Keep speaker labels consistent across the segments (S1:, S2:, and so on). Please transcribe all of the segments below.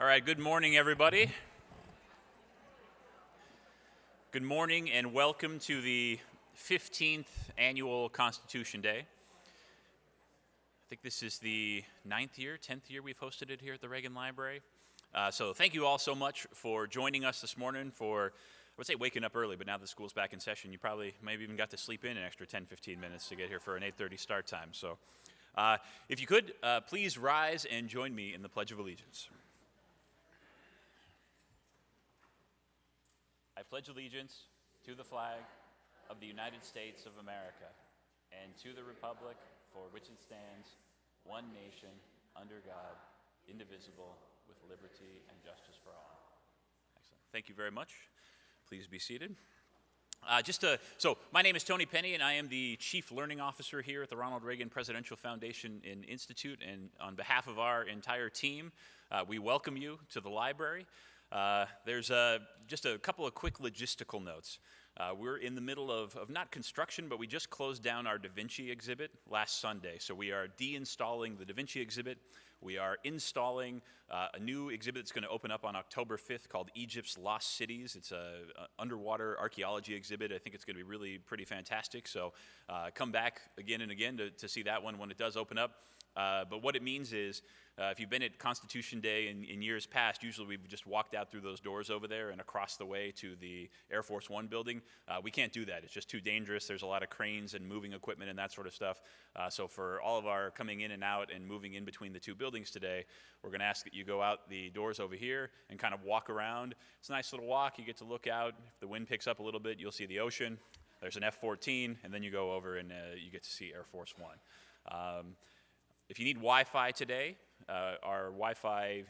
S1: All right, good morning, everybody. Good morning and welcome to the 15th annual Constitution Day. I think this is the 9th year, 10th year we've hosted it here at the Reagan Library. So thank you all so much for joining us this morning for, I would say waking up early, but now that school's back in session, you probably maybe even got to sleep in an extra 10, 15 minutes to get here for an 8:30 start time. So if you could, please rise and join me in the Pledge of Allegiance. I pledge allegiance to the flag of the United States of America and to the republic for which it stands, one nation, under God, indivisible, with liberty and justice for all. Excellent. Thank you very much. Please be seated. So my name is Tony Penny, and I am the Chief Learning Officer here at the Ronald Reagan Presidential Foundation and Institute. And on behalf of our entire team, we welcome you to the library. There's just a couple of quick logistical notes. We're in the middle of not construction, but we just closed down our Da Vinci exhibit last Sunday. So we are deinstalling the Da Vinci exhibit. We are installing a new exhibit that's going to open up on October 5th called Egypt's Lost Cities. It's an underwater archaeology exhibit. I think it's going to be really pretty fantastic. So come back again and again to see that one when it does open up. But what it means is, if you've been at Constitution Day in years past, usually we've just walked out through those doors over there and across the way to the Air Force One building. We can't do that. It's just too dangerous. There's a lot of cranes and moving equipment and that sort of stuff. So for all of our coming in and out and moving in between the two buildings today, we're going to ask that you go out the doors over here and kind of walk around. It's a nice little walk. You get to look out. If the wind picks up a little bit, you'll see the ocean. There's an F-14, and then you go over and you get to see Air Force One. If you need Wi-Fi today, our Wi-Fi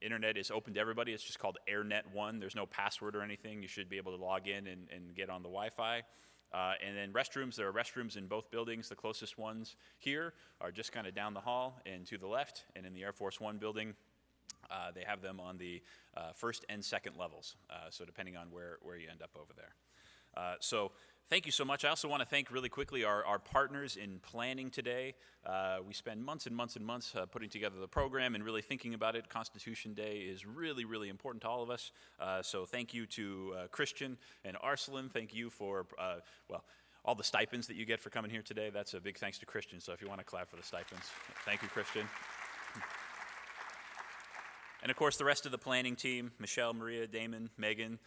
S1: internet is open to everybody. It's just called AirNet 1. There's no password or anything. You should be able to log in and get on the Wi-Fi. And then restrooms, there are restrooms in both buildings. The closest ones here are just kind of down the hall and to the left. And in the Air Force One building, they have them on the first and second levels. So depending on where you end up over there. So thank you so much. I also want to thank really quickly our partners in planning today. We spend months and months and months putting together the program and really thinking about it. Constitution Day is really, really important to all of us. So thank you to Christian and Arsalan. Thank you for, all the stipends that you get for coming here today. That's a big thanks to Christian. So if you want to clap for the stipends, thank you, Christian. And of course, the rest of the planning team, Michelle, Maria, Damon, Megan,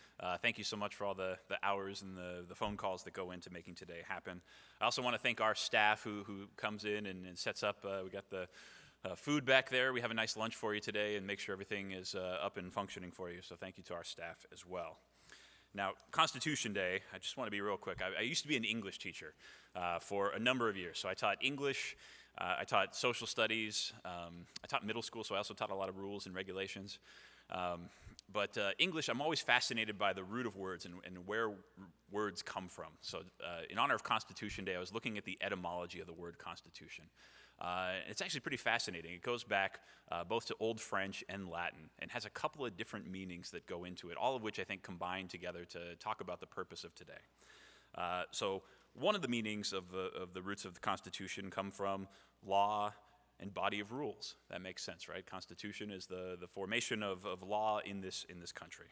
S1: thank you so much for all the hours and the phone calls that go into making today happen. I also want to thank our staff who comes in and sets up. We got the food back there. We have a nice lunch for you today and make sure everything is up and functioning for you. So thank you to our staff as well. Now, Constitution Day, I just want to be real quick. I used to be an English teacher for a number of years. So I taught English. I taught social studies. I taught middle school, so I also taught a lot of rules and regulations. But English, I'm always fascinated by the root of words and where words come from. So in honor of Constitution Day, I was looking at the etymology of the word Constitution. It's actually pretty fascinating. It goes back both to Old French and Latin and has a couple of different meanings that go into it, all of which I think combine together to talk about the purpose of today. So one of the meanings of the roots of the Constitution come from law and body of rules. That makes sense, right? Constitution is the formation of law in this country.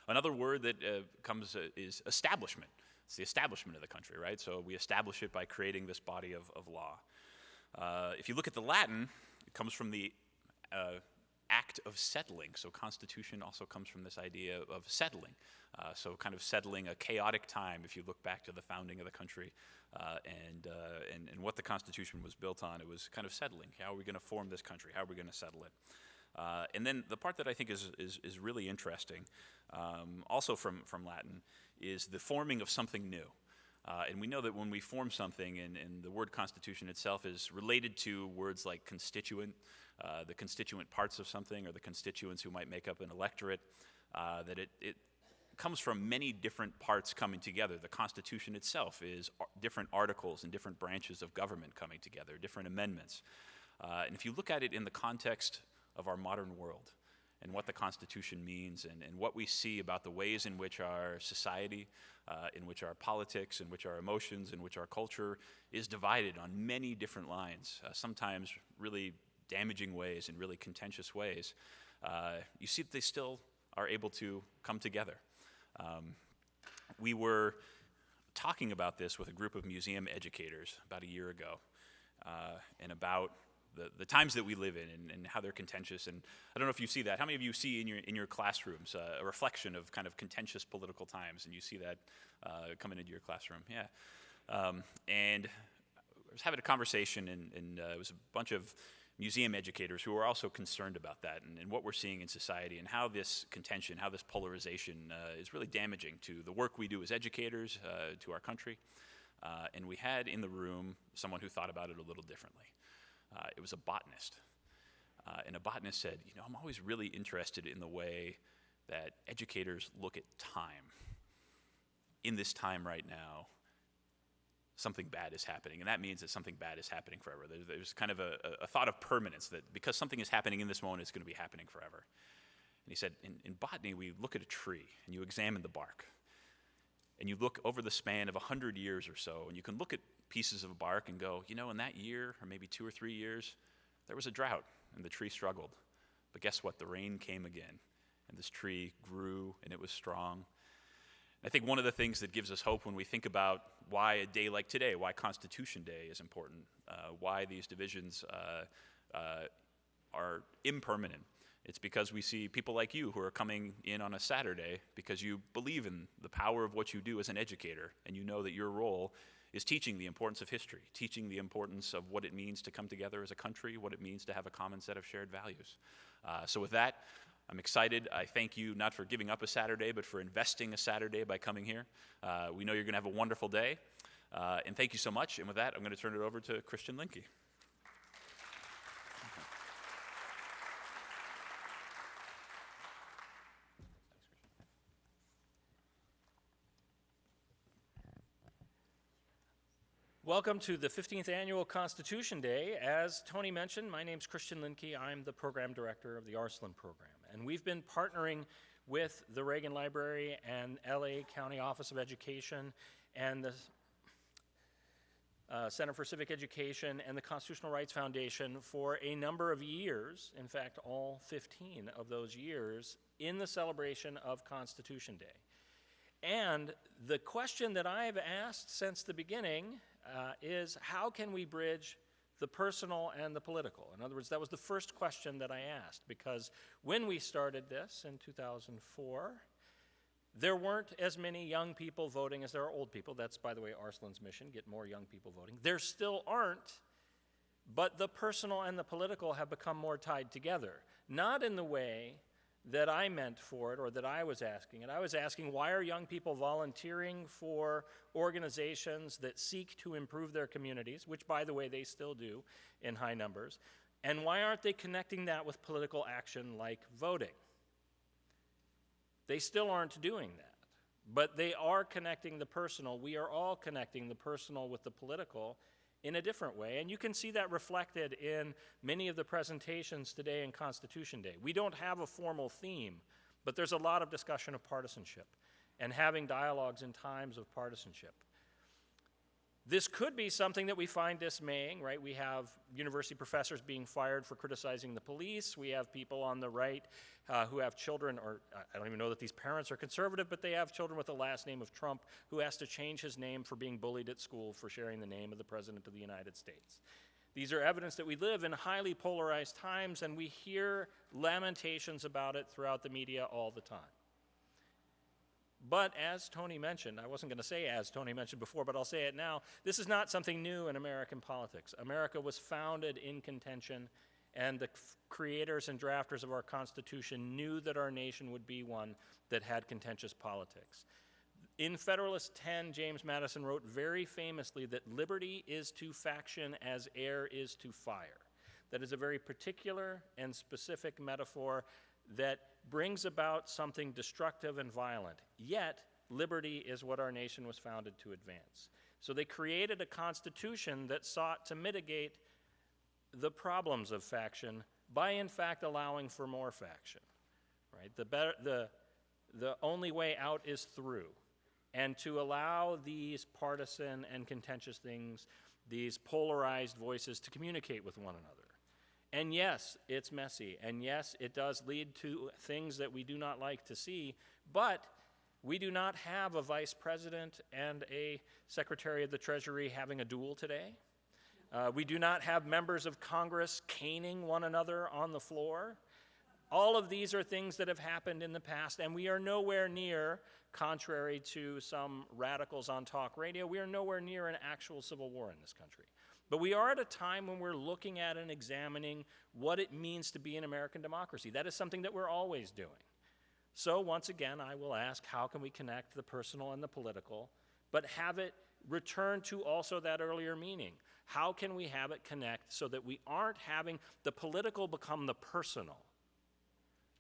S1: Another word that comes is establishment. It's the establishment of the country, right? So we establish it by creating this body of law. If you look at the Latin, it comes from the act of settling. So constitution also comes from this idea of settling. So kind of settling a chaotic time if you look back to the founding of the country and what the Constitution was built on. It was kind of settling. How are we going to form this country? How are we going to settle it? And then the part that I think is really interesting, also from Latin, is the forming of something new. And we know that when we form something, and the word constitution itself is related to words like constituent, the constituent parts of something, or the constituents who might make up an electorate, that it comes from many different parts coming together. The Constitution itself is different articles and different branches of government coming together, different amendments. And if you look at it in the context of our modern world, and what the Constitution means, and what we see about the ways in which our society, in which our politics, in which our emotions, in which our culture is divided on many different lines, sometimes really damaging ways and really contentious ways. you see that they still are able to come together. We were talking about this with a group of museum educators about a year ago, and about the times that we live in and how they're contentious. And I don't know if you see that. How many of you see in your classrooms a reflection of kind of contentious political times, and you see that coming into your classroom? Yeah. And I was having a conversation, and it was a bunch of museum educators who are also concerned about that and what we're seeing in society and how this contention, how this polarization is really damaging to the work we do as educators, to our country. And we had in the room someone who thought about it a little differently. It was a botanist. And a botanist said, I'm always really interested in the way that educators look at time. In this time right now, something bad is happening, and that means that something bad is happening forever. There's kind of a thought of permanence, that because something is happening in this moment, it's going to be happening forever. And he said, in botany, we look at a tree, and you examine the bark. And you look over the span of 100 years or so, and you can look at pieces of bark and go, in that year, or maybe 2 or 3 years, there was a drought, and the tree struggled. But guess what? The rain came again, and this tree grew, and it was strong. I think one of the things that gives us hope when we think about why a day like today, why Constitution Day is important, why these divisions are impermanent, it's because we see people like you who are coming in on a Saturday because you believe in the power of what you do as an educator, and you know that your role is teaching the importance of history, teaching the importance of what it means to come together as a country, what it means to have a common set of shared values. So with that, I'm excited. I thank you not for giving up a Saturday, but for investing a Saturday by coming here. We know you're going to have a wonderful day, and thank you so much. And with that, I'm going to turn it over to Christian Lemke.
S2: Welcome to the 15th Annual Constitution Day. As Tony mentioned, my name's Christian Lemke. I'm the Program Director of the Arslan Program. And we've been partnering with the Reagan Library and LA County Office of Education and the Center for Civic Education and the Constitutional Rights Foundation for a number of years, in fact, all 15 of those years, in the celebration of Constitution Day. And the question that I've asked since the beginning is, how can we bridge the personal and the political? In other words, that was the first question that I asked, because when we started this in 2004, there weren't as many young people voting as there are old people. That's, by the way, Arslan's mission, get more young people voting. There still aren't, but the personal and the political have become more tied together, not in the way that I meant for it or that I was asking. And I was asking, why are young people volunteering for organizations that seek to improve their communities, which, by the way, they still do in high numbers, and why aren't they connecting that with political action like voting? They still aren't doing that, but they are connecting the personal. We are all connecting the personal with the political in a different way, and you can see that reflected in many of the presentations today in Constitution Day. We don't have a formal theme, but there's a lot of discussion of partisanship and having dialogues in times of partisanship. This could be something that we find dismaying, right? We have university professors being fired for criticizing the police. We have people on the right who have children, or I don't even know that these parents are conservative, but they have children with the last name of Trump who has to change his name for being bullied at school for sharing the name of the President of the United States. These are evidence that we live in highly polarized times, and we hear lamentations about it throughout the media all the time. But as Tony mentioned, I wasn't going to say as Tony mentioned before, but I'll say it now, this is not something new in American politics. America was founded in contention, and the creators and drafters of our Constitution knew that our nation would be one that had contentious politics. In Federalist 10, James Madison wrote very famously that liberty is to faction as air is to fire. That is a very particular and specific metaphor that brings about something destructive and violent. Yet, liberty is what our nation was founded to advance. So they created a constitution that sought to mitigate the problems of faction by, in fact, allowing for more faction. Right? The only way out is through. And to allow these partisan and contentious things, these polarized voices, to communicate with one another. And yes, it's messy, and yes, it does lead to things that we do not like to see, but we do not have a vice president and a secretary of the Treasury having a duel today. We do not have members of Congress caning one another on the floor. All of these are things that have happened in the past, and we are nowhere near, contrary to some radicals on talk radio, we are nowhere near an actual civil war in this country. But we are at a time when we're looking at and examining what it means to be an American democracy. That is something that we're always doing. So once again, I will ask, how can we connect the personal and the political, but have it return to also that earlier meaning? How can we have it connect so that we aren't having the political become the personal,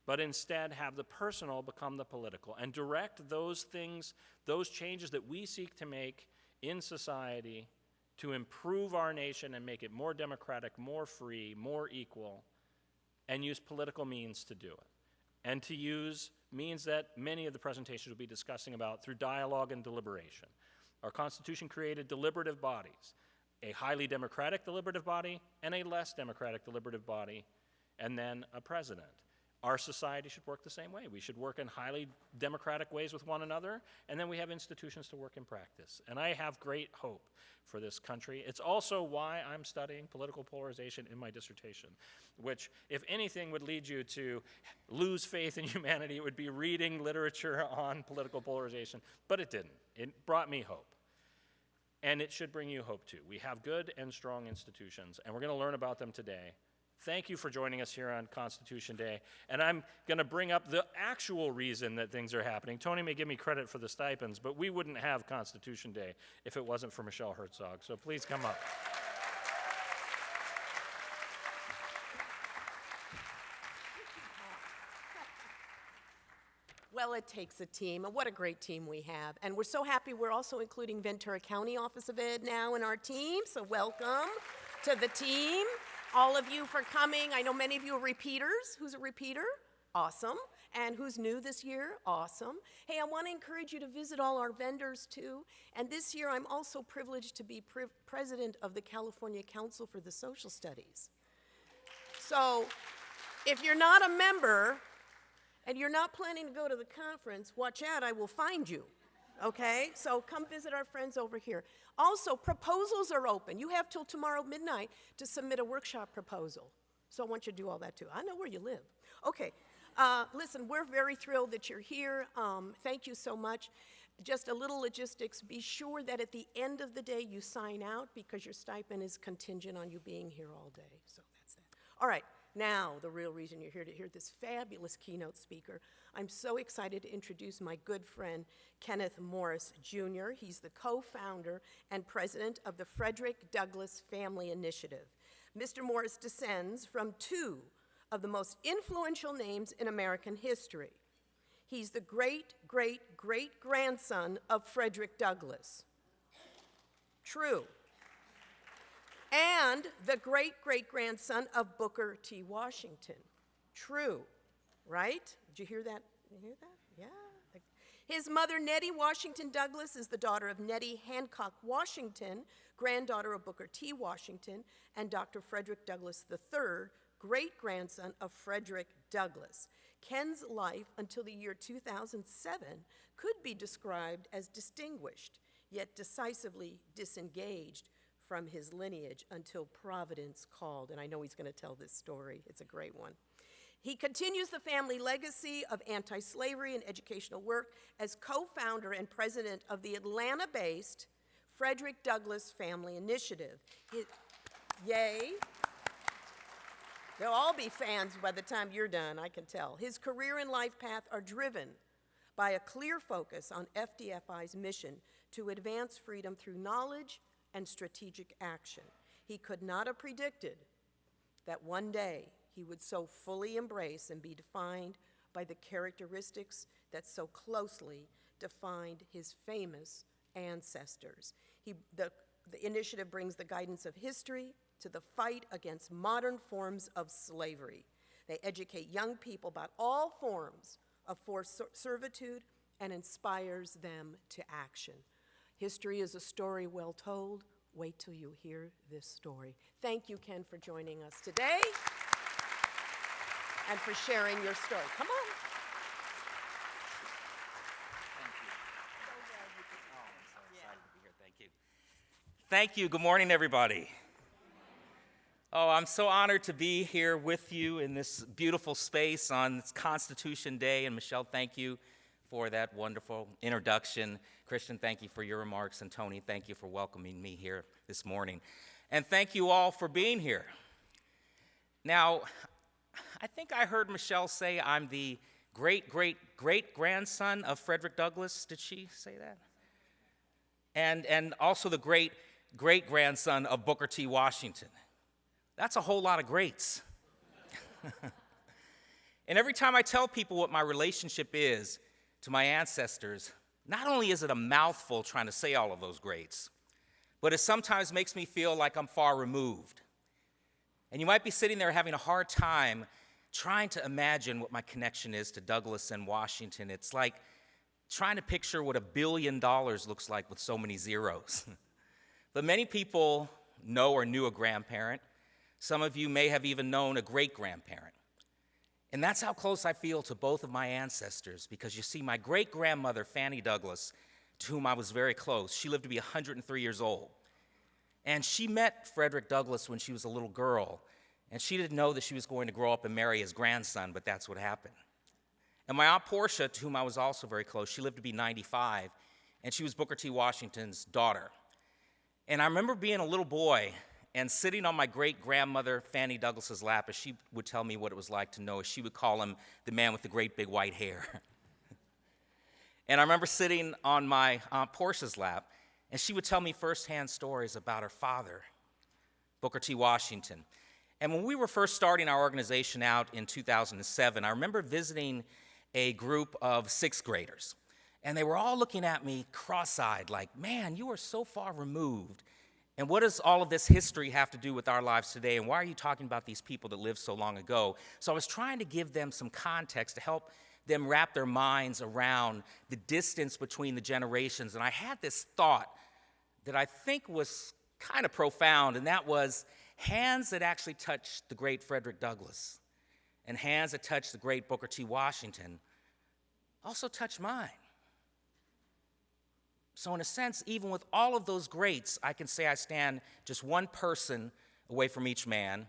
S2: but instead have the personal become the political, and direct those things, those changes that we seek to make in society to improve our nation and make it more democratic, more free, more equal, and use political means to do it. And to use means that many of the presentations will be discussing about through dialogue and deliberation. Our Constitution created deliberative bodies, a highly democratic deliberative body and a less democratic deliberative body, and then a president. Our society should work the same way. We should work in highly democratic ways with one another, and then we have institutions to work in practice. And I have great hope for this country. It's also why I'm studying political polarization in my dissertation, which, if anything would lead you to lose faith in humanity, it would be reading literature on political polarization, but it didn't. It brought me hope. And it should bring you hope too. We have good and strong institutions, and we're going to learn about them today. Thank you for joining us here on Constitution Day. And I'm going to bring up the actual reason that things are happening. Tony may give me credit for the stipends, but we wouldn't have Constitution Day if it wasn't for Michelle Herzog. So please come up.
S3: Well, it takes a team, and what a great team we have. And we're so happy we're also including Ventura County Office of Ed now in our team, so welcome to the team. All of you for coming. I know many of you are repeaters. Who's a repeater? Awesome. And who's new this year? Awesome. Hey, I want to encourage you to visit all our vendors too. And this year I'm also privileged to be president of the California Council for the Social Studies. So if you're not a member and you're not planning to go to the conference, watch out, I will find you. Okay, so come visit our friends over here. Also, proposals are open. You have till tomorrow midnight to submit a workshop proposal. So I want you to do all that too. I know where you live. Okay, listen, we're very thrilled that you're here. Thank you so much. Just a little logistics. Be sure that at the end of the day you sign out because your stipend is contingent on you being here all day. So that's that. All right. Now, the real reason you're here to hear this fabulous keynote speaker. I'm so excited to introduce my good friend, Kenneth Morris Jr. He's the co-founder and president of the Frederick Douglass Family Initiative. Mr. Morris descends from two of the most influential names in American history. He's the great-great-great-grandson of Frederick Douglass. True. And the great-great-grandson of Booker T. Washington. True, right? Did you hear that? You hear that? Yeah. His mother, Nettie Washington Douglass, is the daughter of Nettie Hancock Washington, granddaughter of Booker T. Washington, and Dr. Frederick Douglass III, great-grandson of Frederick Douglass. Ken's life until the year 2007 could be described as distinguished, yet decisively disengaged from his lineage until Providence called. And I know he's going to tell this story. It's a great one. He continues the family legacy of anti-slavery and educational work as co-founder and president of the Atlanta-based Frederick Douglass Family Initiative. Yay. They'll all be fans by the time you're done, I can tell. His career and life path are driven by a clear focus on FDFI's mission to advance freedom through knowledge and strategic action. He could not have predicted that one day he would so fully embrace and be defined by the characteristics that so closely defined his famous ancestors. The initiative brings the guidance of history to the fight against modern forms of slavery. They educate young people about all forms of forced servitude and inspires them to action. History is a story well told, Wait till you hear this story. Thank you, Ken, for joining us today and for sharing your story. Come on.
S4: Thank you. Good morning, everybody. Oh, I'm so honored to be here with you in this beautiful space on this Constitution Day. And Michelle, thank you for that wonderful introduction. Christian, thank you for your remarks. And Tony, thank you for welcoming me here this morning. And thank you all for being here. Now, I think I heard Michelle say I'm the great-great-great-grandson of Frederick Douglass. Did she say that? And also the great-great-grandson of Booker T. Washington. That's a whole lot of greats. And every time I tell people what my relationship is to my ancestors, not only is it a mouthful trying to say all of those greats, but it sometimes makes me feel like I'm far removed. And you might be sitting there having a hard time trying to imagine what my connection is to Douglass and Washington. It's like trying to picture what $1 billion looks like with so many zeros. But many people know or knew a grandparent. Some of you may have even known a great-grandparent. And that's how close I feel to both of my ancestors, because you see, my great-grandmother, Fanny Douglass, to whom I was very close, she lived to be 103 years old. And she met Frederick Douglass when she was a little girl, and she didn't know that she was going to grow up and marry his grandson, but that's what happened. And my Aunt Portia, to whom I was also very close, she lived to be 95, and she was Booker T. Washington's daughter. And I remember being a little boy and sitting on my great-grandmother Fanny Douglass's lap as she would tell me what it was like to know, as she would call him the man with the great big white hair. And I remember sitting on my Aunt Portia's lap, and she would tell me firsthand stories about her father, Booker T. Washington. And when we were first starting our organization out in 2007, I remember visiting a group of sixth graders. And they were all looking at me cross-eyed like, man, you are so far removed. And what does all of this history have to do with our lives today? And why are you talking about these people that lived so long ago? So I was trying to give them some context to help them wrap their minds around the distance between the generations. And I had this thought that I think was kind of profound, and that was hands that actually touched the great Frederick Douglass and hands that touched the great Booker T. Washington also touched mine. So in a sense, even with all of those greats, I can say I stand just one person away from each man.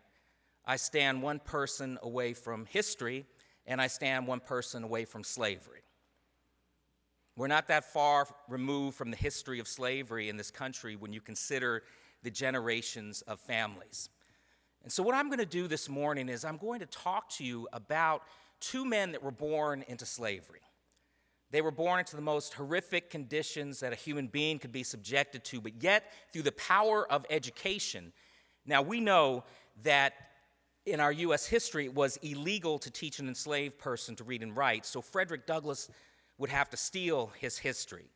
S4: I stand one person away from history, and I stand one person away from slavery. We're not that far removed from the history of slavery in this country when you consider the generations of families. And so what I'm going to do this morning is I'm going to talk to you about two men that were born into slavery. They were born into the most horrific conditions that a human being could be subjected to, but yet through the power of education. Now we know that in our U.S. history it was illegal to teach an enslaved person to read and write, so Frederick Douglass would have to steal his history.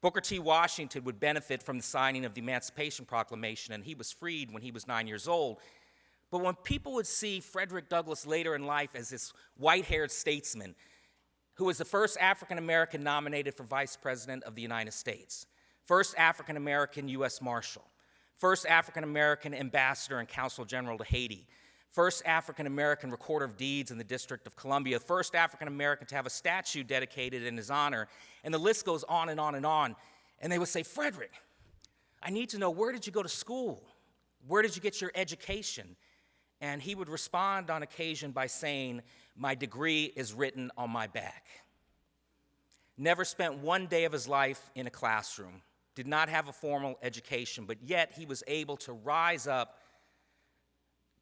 S4: Booker T. Washington would benefit from the signing of the Emancipation Proclamation, and he was freed when he was 9 years old. But when people would see Frederick Douglass later in life as this white-haired statesman, who was the first African-American nominated for Vice President of the United States, first African-American U.S. Marshal, first African-American Ambassador and Consul General to Haiti, first African-American Recorder of Deeds in the District of Columbia, first African-American to have a statue dedicated in his honor, and the list goes on and on and on. And they would say, Frederick, I need to know, where did you go to school? Where did you get your education? And he would respond on occasion by saying, my degree is written on my back. Never spent one day of his life in a classroom, did not have a formal education, but yet he was able to rise up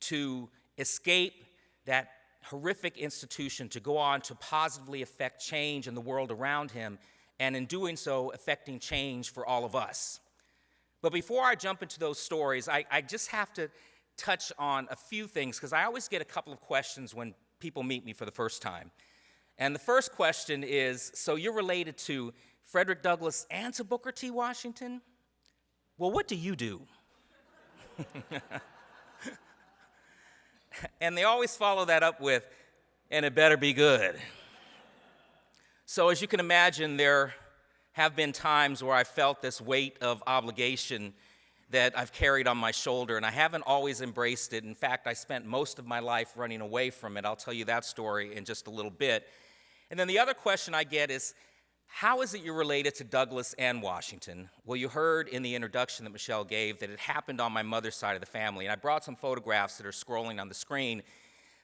S4: to escape that horrific institution, to go on to positively affect change in the world around him, and in doing so, affecting change for all of us. But before I jump into those stories, I just have to touch on a few things, because I always get a couple of questions when people meet me for the first time. And the first question is, so you're related to Frederick Douglass and to Booker T. Washington? Well, what do you do? And they always follow that up with, and it better be good. So as you can imagine, there have been times where I felt this weight of obligation that I've carried on my shoulder, and I haven't always embraced it. In fact, I spent most of my life running away from it. I'll tell you that story in just a little bit. And then the other question I get is, how is it you're related to Douglass and Washington? Well, you heard in the introduction that Michelle gave that it happened on my mother's side of the family, and I brought some photographs that are scrolling on the screen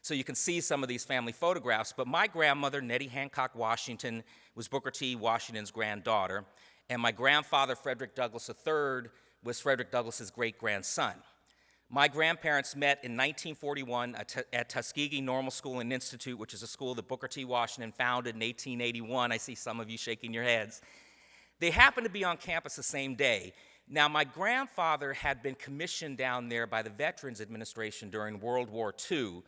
S4: so you can see some of these family photographs. But my grandmother, Nettie Hancock Washington, was Booker T. Washington's granddaughter, and my grandfather, Frederick Douglass III, was Frederick Douglass's great-grandson. My grandparents met in 1941 at Tuskegee Normal School and Institute, which is a school that Booker T. Washington founded in 1881. I see some of you shaking your heads. They happened to be on campus the same day. Now, my grandfather had been commissioned down there by the Veterans Administration during World War II.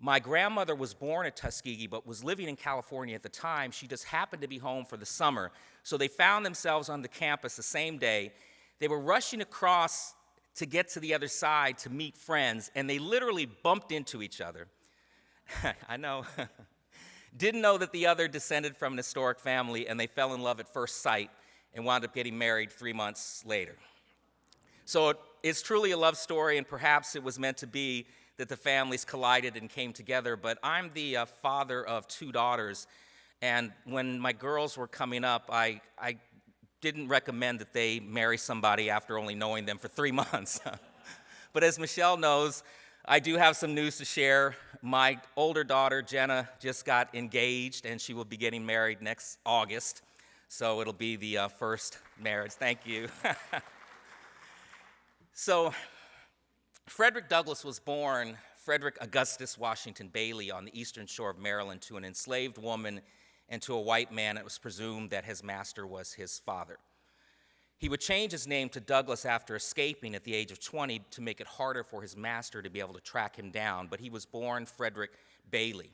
S4: My grandmother was born at Tuskegee but was living in California at the time. She just happened to be home for the summer. So they found themselves on the campus the same day. They were rushing across to get to the other side to meet friends, and they literally bumped into each other. I know. Didn't know that the other descended from an historic family, and they fell in love at first sight and wound up getting married 3 months later. So it's truly a love story, and perhaps it was meant to be that the families collided and came together, but I'm the father of 2 daughters, and when my girls were coming up, I didn't recommend that they marry somebody after only knowing them for 3 months. But as Michelle knows, I do have some news to share. My older daughter, Jenna, just got engaged, and she will be getting married next August. So it'll be the first marriage. Thank you. So Frederick Douglass was born Frederick Augustus Washington Bailey on the eastern shore of Maryland to an enslaved woman and to a white man. It was presumed that his master was his father. He would change his name to Douglass after escaping at the age of 20 to make it harder for his master to be able to track him down, but he was born Frederick Bailey.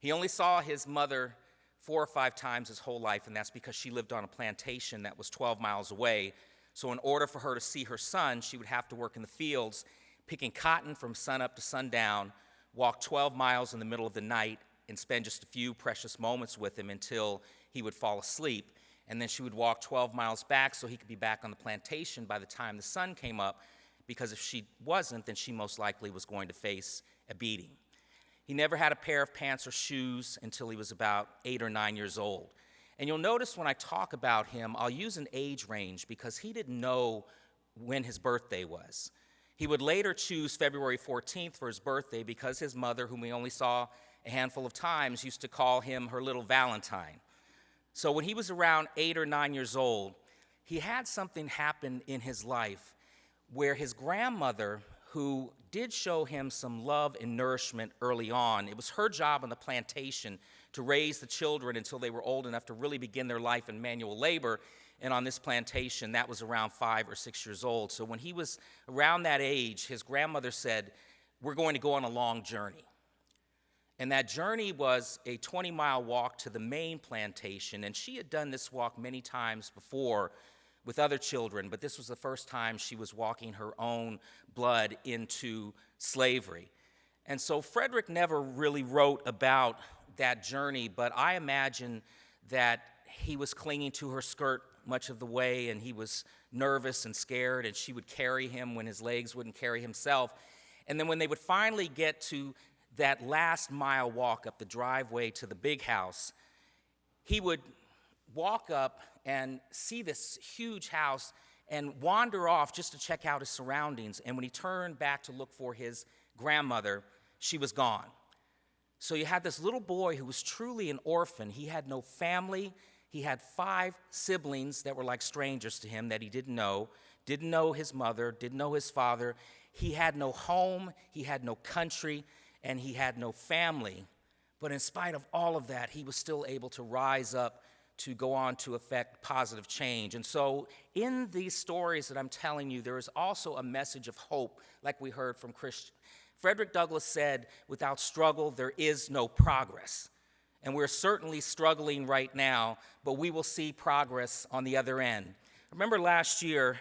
S4: He only saw his mother 4 or 5 times his whole life, and that's because she lived on a plantation that was 12 miles away. So in order for her to see her son, she would have to work in the fields, picking cotton from sunup to sundown, walk 12 miles in the middle of the night, and spend just a few precious moments with him until he would fall asleep. And then she would walk 12 miles back so he could be back on the plantation by the time the sun came up, because if she wasn't, then she most likely was going to face a beating. He never had a pair of pants or shoes until he was about 8 or 9 years old. And you'll notice when I talk about him, I'll use an age range because he didn't know when his birthday was. He would later choose February 14th for his birthday because his mother, whom he only saw a handful of times, used to call him her little Valentine. So when he was around 8 or 9 years old, he had something happen in his life where his grandmother, who did show him some love and nourishment early on, it was her job on the plantation to raise the children until they were old enough to really begin their life in manual labor. And on this plantation, that was around 5 or 6 years old. So when he was around that age, his grandmother said, "We're going to go on a long journey." And that journey was a 20-mile walk to the main plantation, and she had done this walk many times before with other children, but this was the first time she was walking her own blood into slavery. And so Frederick never really wrote about that journey, but I imagine that he was clinging to her skirt much of the way, and he was nervous and scared, and she would carry him when his legs wouldn't carry himself. And then when they would finally get to that last mile walk up the driveway to the big house, he would walk up and see this huge house and wander off just to check out his surroundings. And when he turned back to look for his grandmother, she was gone. So you had this little boy who was truly an orphan. He had no family. He had 5 siblings that were like strangers to him that he didn't know his mother, didn't know his father. He had no home, he had no country, and he had no family. But in spite of all of that, he was still able to rise up to go on to effect positive change. And so in these stories that I'm telling you, there is also a message of hope, like we heard from Christian. Frederick Douglass said, "Without struggle, there is no progress." And we're certainly struggling right now, but we will see progress on the other end. I remember last year,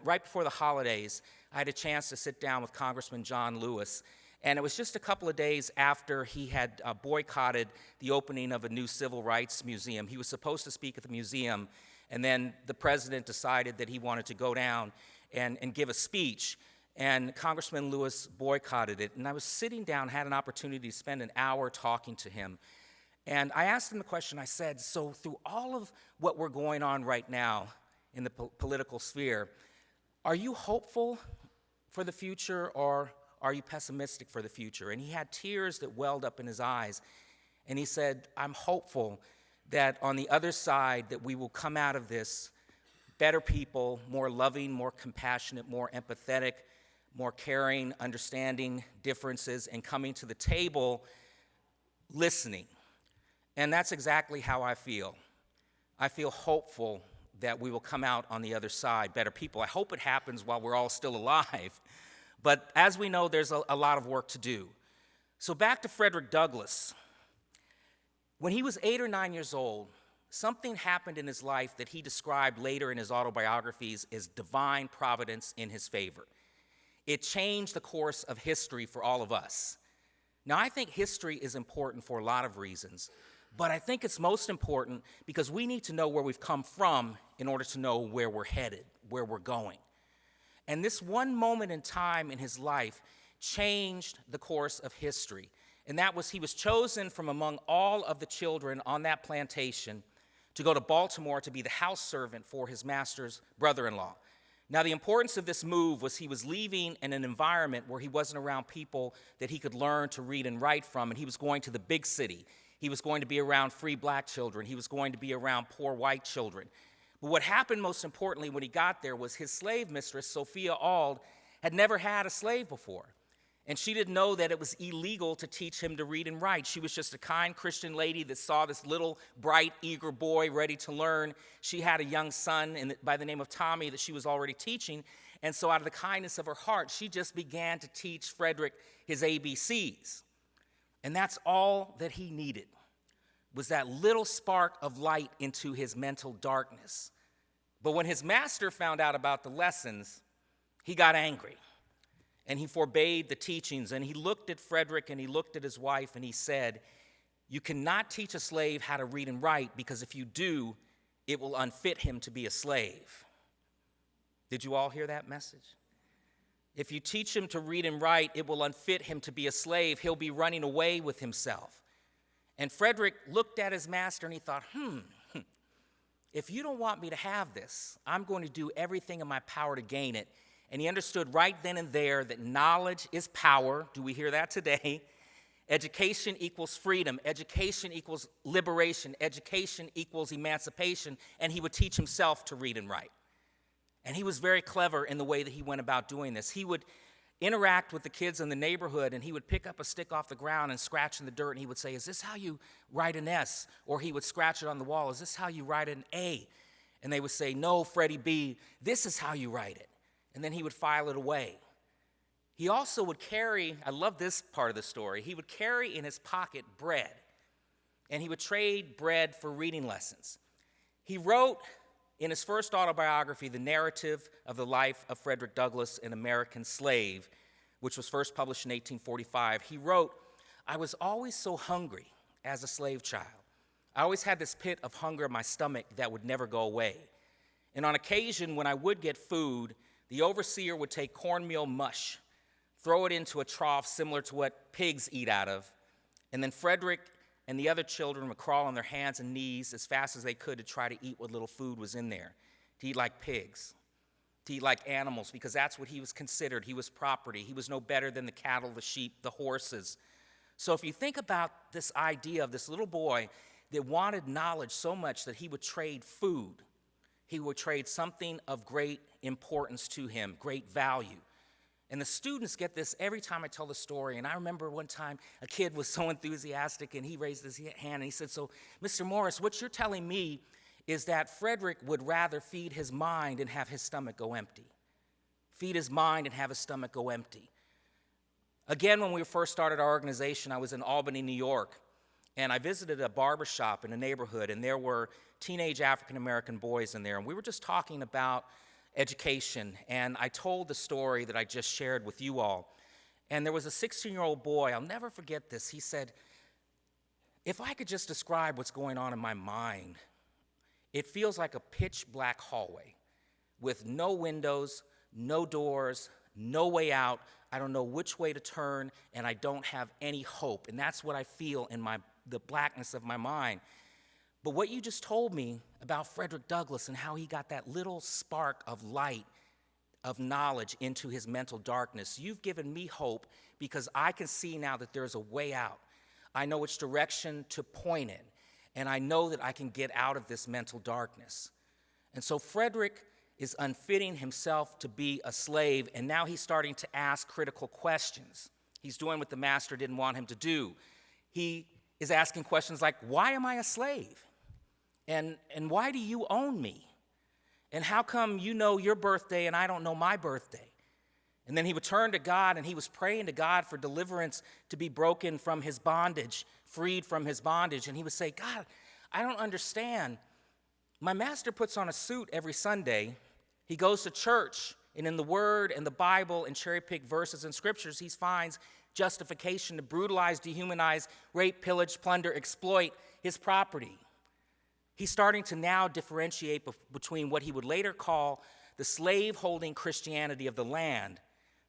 S4: right before the holidays, I had a chance to sit down with Congressman John Lewis, and it was just a couple of days after he had boycotted the opening of a new civil rights museum. He was supposed to speak at the museum, and then the president decided that he wanted to go down and give a speech. And Congressman Lewis boycotted it. And I was sitting down, had an opportunity to spend an hour talking to him. And I asked him the question, I said, so through all of what we're going on right now in the political sphere, are you hopeful for the future or are you pessimistic for the future? And he had tears that welled up in his eyes. And he said, I'm hopeful that on the other side that we will come out of this better people, more loving, more compassionate, more empathetic, more caring, understanding differences, and coming to the table listening. And that's exactly how I feel. I feel hopeful that we will come out on the other side better people. I hope it happens while we're all still alive. But as we know, there's a lot of work to do. So back to Frederick Douglass. When he was 8 or 9 years old, something happened in his life that he described later in his autobiographies as divine providence in his favor. It changed the course of history for all of us. Now, I think history is important for a lot of reasons, but I think it's most important because we need to know where we've come from in order to know where we're headed, where we're going. And this one moment in time in his life changed the course of history, and that was he was chosen from among all of the children on that plantation to go to Baltimore to be the house servant for his master's brother-in-law. Now, the importance of this move was he was leaving in an environment where he wasn't around people that he could learn to read and write from, and he was going to the big city. He was going to be around free black children. He was going to be around poor white children. But what happened most importantly when he got there was his slave mistress, Sophia Auld, had never had a slave before. And she didn't know that it was illegal to teach him to read and write. She was just a kind Christian lady that saw this little, bright, eager boy ready to learn. She had a young son by the name of Tommy that she was already teaching. And so out of the kindness of her heart, she just began to teach Frederick his ABCs. And that's all that he needed, was that little spark of light into his mental darkness. But when his master found out about the lessons, he got angry. And he forbade the teachings, and he looked at Frederick and he looked at his wife and he said, you cannot teach a slave how to read and write because if you do, it will unfit him to be a slave. Did you all hear that message? If you teach him to read and write, it will unfit him to be a slave. He'll be running away with himself. And Frederick looked at his master and he thought, if you don't want me to have this, I'm going to do everything in my power to gain it. And he understood right then and there that knowledge is power. Do we hear that today? Education equals freedom. Education equals liberation. Education equals emancipation. And he would teach himself to read and write. And he was very clever in the way that he went about doing this. He would interact with the kids in the neighborhood, and he would pick up a stick off the ground and scratch in the dirt, and he would say, is this how you write an S? Or he would scratch it on the wall, is this how you write an A? And they would say, no, Freddie B., this is how you write it. And then he would file it away. He also would carry, I love this part of the story, he would carry in his pocket bread, and he would trade bread for reading lessons. He wrote in his first autobiography, the narrative of the life of Frederick Douglass, an American slave, which was first published in 1845, he wrote, I was always so hungry as a slave child. I always had this pit of hunger in my stomach that would never go away. And on occasion, when I would get food, the overseer would take cornmeal mush, throw it into a trough similar to what pigs eat out of, and then Frederick and the other children would crawl on their hands and knees as fast as they could to try to eat what little food was in there, to eat like pigs, to eat like animals, because that's what he was considered. He was property. He was no better than the cattle, the sheep, the horses. So if you think about this idea of this little boy that wanted knowledge so much that he would trade food, he would trade something of great importance to him, great value. And the students get this every time I tell the story. And I remember one time a kid was so enthusiastic and he raised his hand and he said, so, Mr. Morris, what you're telling me is that Frederick would rather feed his mind and have his stomach go empty. Feed his mind and have his stomach go empty. Again, when we first started our organization, I was in Albany, New York. And I visited a barber shop in a neighborhood, and there were teenage African-American boys in there. And we were just talking about education, and I told the story that I just shared with you all. And there was a 16-year-old boy, I'll never forget this. He said, if I could just describe what's going on in my mind, it feels like a pitch black hallway with no windows, no doors, no way out. I don't know which way to turn, and I don't have any hope. And that's what I feel in the blackness of my mind. But what you just told me about Frederick Douglass and how he got that little spark of light, of knowledge into his mental darkness, you've given me hope because I can see now that there's a way out. I know which direction to point in, and I know that I can get out of this mental darkness. And so Frederick is unfitting himself to be a slave, and now he's starting to ask critical questions. He's doing what the master didn't want him to do. He is asking questions like, why am I a slave? And why do you own me? And how come you know your birthday and I don't know my birthday? And then he would turn to God, and he was praying to God for deliverance to be broken from his bondage, freed from his bondage. And he would say, God, I don't understand. My master puts on a suit every Sunday. He goes to church, and in the Word and the Bible and cherry-pick verses and scriptures, he finds justification to brutalize, dehumanize, rape, pillage, plunder, exploit his property. He's starting to now differentiate between what he would later call the slave-holding Christianity of the land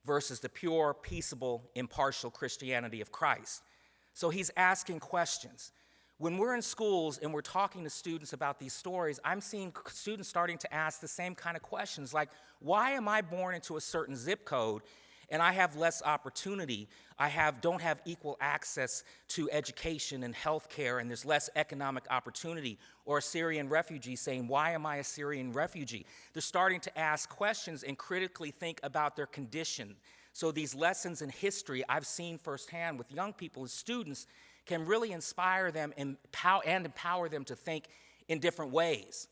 S4: versus the pure, peaceable, impartial Christianity of Christ. So he's asking questions. When we're in schools and we're talking to students about these stories, I'm seeing students starting to ask the same kind of questions, like, why am I born into a certain zip code and I have less opportunity? Don't have equal access to education and health care, and there's less economic opportunity. Or a Syrian refugee saying, why am I a Syrian refugee? They're starting to ask questions and critically think about their condition. So these lessons in history I've seen firsthand with young people and students can really inspire them and empower them to think in different ways.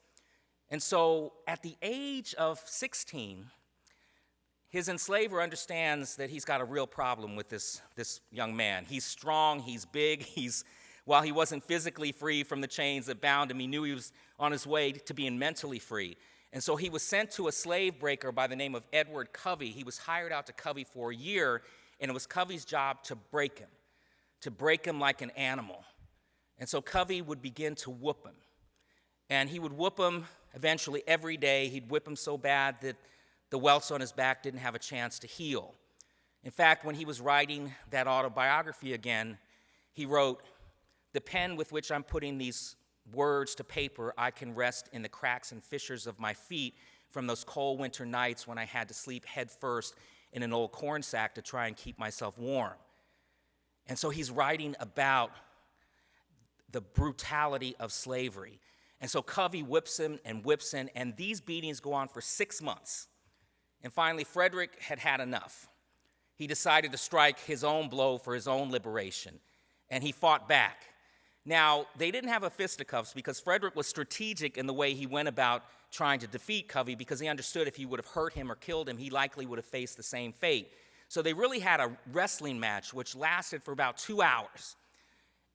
S4: And so at the age of 16, his enslaver understands that he's got a real problem with this young man. He's strong, he's big, while he wasn't physically free from the chains that bound him, he knew he was on his way to being mentally free. And so he was sent to a slave breaker by the name of Edward Covey. He was hired out to Covey for a year, and it was Covey's job to break him like an animal. And so Covey would begin to whoop him. And he would whoop him eventually every day. He'd whip him so bad that the welts on his back didn't have a chance to heal. In fact, when he was writing that autobiography again, he wrote, "The pen with which I'm putting these words to paper, I can rest in the cracks and fissures of my feet from those cold winter nights when I had to sleep head first in an old corn sack to try and keep myself warm." And so he's writing about the brutality of slavery. And so Covey whips him, and these beatings go on for 6 months. And finally, Frederick had had enough. He decided to strike his own blow for his own liberation, and he fought back. Now, they didn't have a fisticuffs because Frederick was strategic in the way he went about trying to defeat Covey, because he understood if he would have hurt him or killed him, he likely would have faced the same fate. So they really had a wrestling match, which lasted for about 2 hours.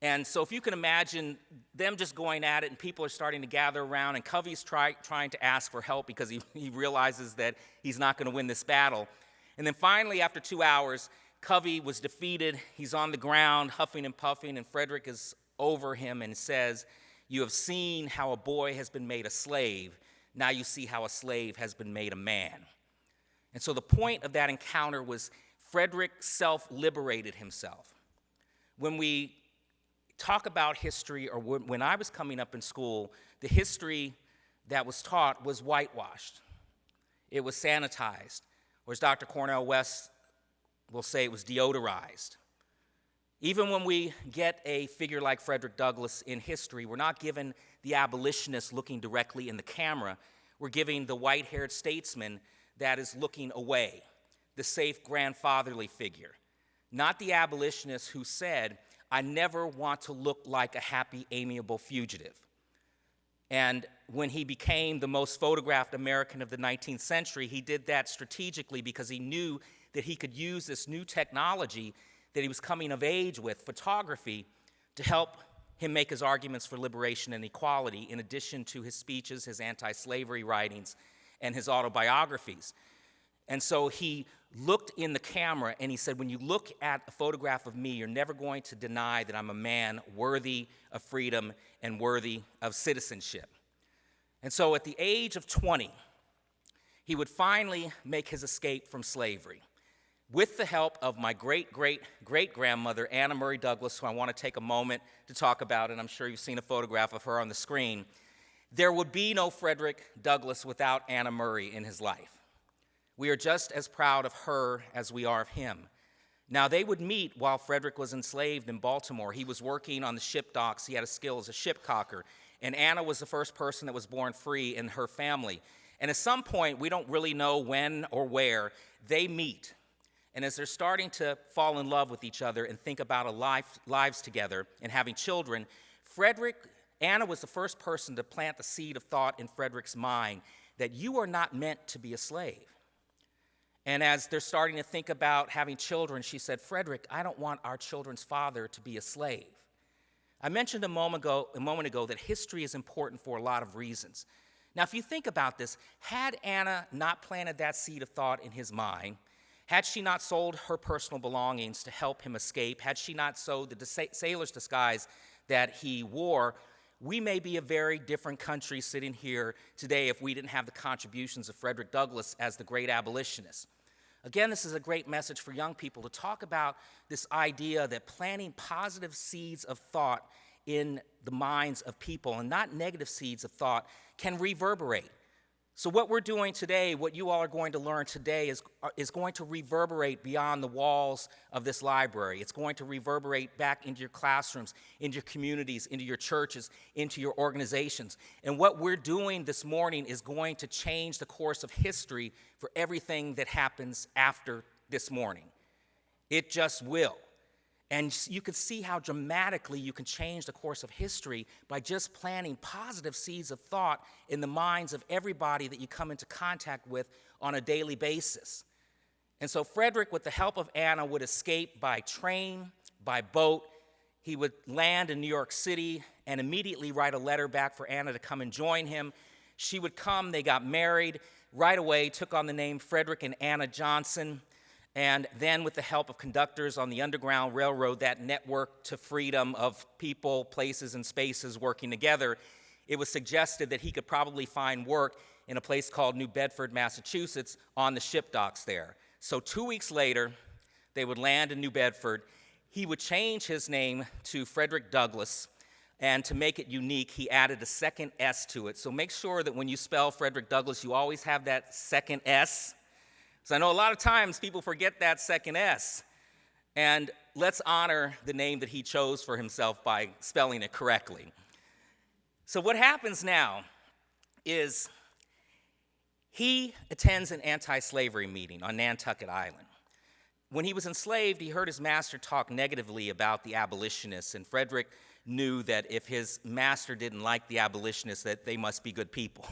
S4: And so if you can imagine them just going at it, and people are starting to gather around, and Covey's trying to ask for help because he realizes that he's not going to win this battle. And then finally, after 2 hours, Covey was defeated. He's on the ground, huffing and puffing, and Frederick is over him and says, "You have seen how a boy has been made a slave. Now you see how a slave has been made a man." And so the point of that encounter was Frederick self-liberated himself. When we talk about history, or when I was coming up in school, the history that was taught was whitewashed. It was sanitized, or as Dr. Cornel West will say, it was deodorized. Even when we get a figure like Frederick Douglass in history, we're not given the abolitionist looking directly in the camera. We're giving the white-haired statesman that is looking away, the safe grandfatherly figure, not the abolitionist who said, "I never want to look like a happy, amiable fugitive." And when he became the most photographed American of the 19th century, he did that strategically because he knew that he could use this new technology that he was coming of age with, photography, to help him make his arguments for liberation and equality, in addition to his speeches, his anti-slavery writings, and his autobiographies. And so he looked in the camera and he said, when you look at a photograph of me, you're never going to deny that I'm a man worthy of freedom and worthy of citizenship. And so at the age of 20, he would finally make his escape from slavery. With the help of my great-great-great-grandmother, Anna Murray Douglass, who I want to take a moment to talk about, and I'm sure you've seen a photograph of her on the screen, there would be no Frederick Douglass without Anna Murray in his life. We are just as proud of her as we are of him. Now, they would meet while Frederick was enslaved in Baltimore. He was working on the ship docks. He had a skill as a ship caulker. And Anna was the first person that was born free in her family. And at some point, we don't really know when or where, they meet. And as they're starting to fall in love with each other and think about lives together and having children, Anna was the first person to plant the seed of thought in Frederick's mind that you are not meant to be a slave. And as they're starting to think about having children, she said, Frederick, I don't want our children's father to be a slave. I mentioned a moment ago that history is important for a lot of reasons. Now, if you think about this, had Anna not planted that seed of thought in his mind, had she not sold her personal belongings to help him escape, had she not sewed the sailor's disguise that he wore, we may be a very different country sitting here today if we didn't have the contributions of Frederick Douglass as the great abolitionist. Again, this is a great message for young people to talk about this idea that planting positive seeds of thought in the minds of people and not negative seeds of thought can reverberate. So what we're doing today, what you all are going to learn today is going to reverberate beyond the walls of this library. It's going to reverberate back into your classrooms, into your communities, into your churches, into your organizations. And what we're doing this morning is going to change the course of history for everything that happens after this morning. It just will. And you can see how dramatically you can change the course of history by just planting positive seeds of thought in the minds of everybody that you come into contact with on a daily basis. And so Frederick, with the help of Anna, would escape by train, by boat. He would land in New York City and immediately write a letter back for Anna to come and join him. She would come, they got married right away, took on the name Frederick and Anna Johnson. And then with the help of conductors on the Underground Railroad, that network to freedom of people, places, and spaces working together, it was suggested that he could probably find work in a place called New Bedford, Massachusetts, on the ship docks there. So 2 weeks later, they would land in New Bedford. He would change his name to Frederick Douglass, and to make it unique, he added a second S to it. So make sure that when you spell Frederick Douglass, you always have that second S. So I know a lot of times people forget that second S. And let's honor the name that he chose for himself by spelling it correctly. So what happens now is he attends an anti-slavery meeting on Nantucket Island. When he was enslaved, he heard his master talk negatively about the abolitionists, and Frederick knew that if his master didn't like the abolitionists, that they must be good people.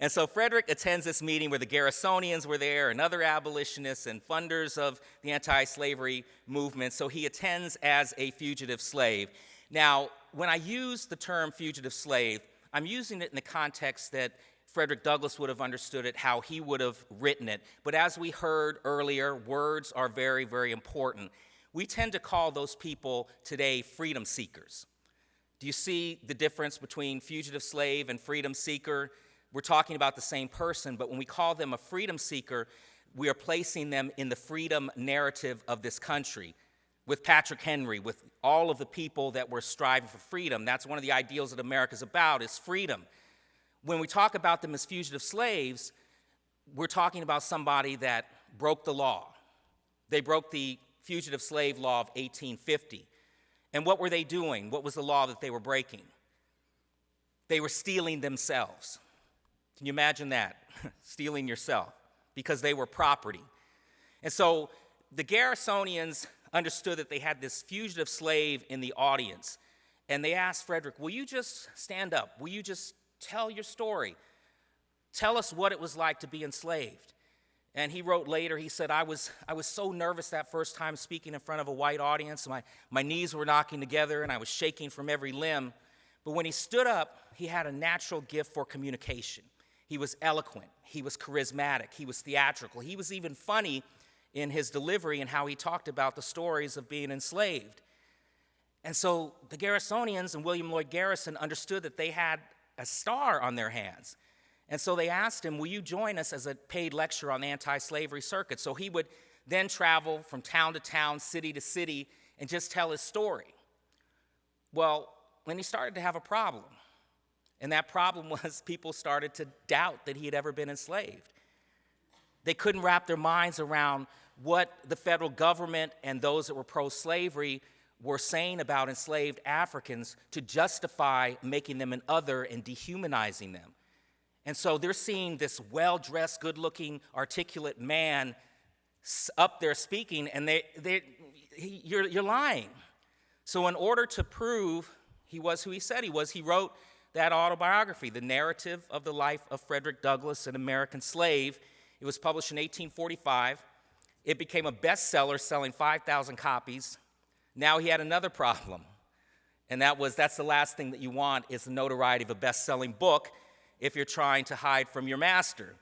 S4: And so Frederick attends this meeting where the Garrisonians were there and other abolitionists and funders of the anti-slavery movement. So he attends as a fugitive slave. Now, when I use the term fugitive slave, I'm using it in the context that Frederick Douglass would have understood it, how he would have written it. But as we heard earlier, words are very, very important. We tend to call those people today freedom seekers. Do you see the difference between fugitive slave and freedom seeker? We're talking about the same person, but when we call them a freedom seeker, we are placing them in the freedom narrative of this country. With Patrick Henry, with all of the people that were striving for freedom, that's one of the ideals that America's about, is freedom. When we talk about them as fugitive slaves, we're talking about somebody that broke the law. They broke the Fugitive Slave Law of 1850. And what were they doing? What was the law that they were breaking? They were stealing themselves. Can you imagine that? Stealing yourself, because they were property. And so the Garrisonians understood that they had this fugitive slave in the audience, and they asked Frederick, will you just stand up? Will you just tell your story? Tell us what it was like to be enslaved. And he wrote later, he said, I was so nervous that first time speaking in front of a white audience. My knees were knocking together, and I was shaking from every limb. But when he stood up, he had a natural gift for communication. He was eloquent, he was charismatic, he was theatrical, he was even funny in his delivery and how he talked about the stories of being enslaved. And so the Garrisonians and William Lloyd Garrison understood that they had a star on their hands. And so they asked him, will you join us as a paid lecturer on the anti-slavery circuit? So he would then travel from town to town, city to city, and just tell his story. Well, when he started to have a problem, and that problem was people started to doubt that he had ever been enslaved. They couldn't wrap their minds around what the federal government and those that were pro-slavery were saying about enslaved Africans to justify making them an other and dehumanizing them. And so they're seeing this well-dressed, good-looking, articulate man up there speaking, and you're lying. So in order to prove he was who he said he was, he wrote that autobiography, The Narrative of the Life of Frederick Douglass, an American Slave. It was published in 1845. It became a bestseller, selling 5,000 copies. Now he had another problem, and that's the last thing that you want is the notoriety of a best-selling book if you're trying to hide from your master.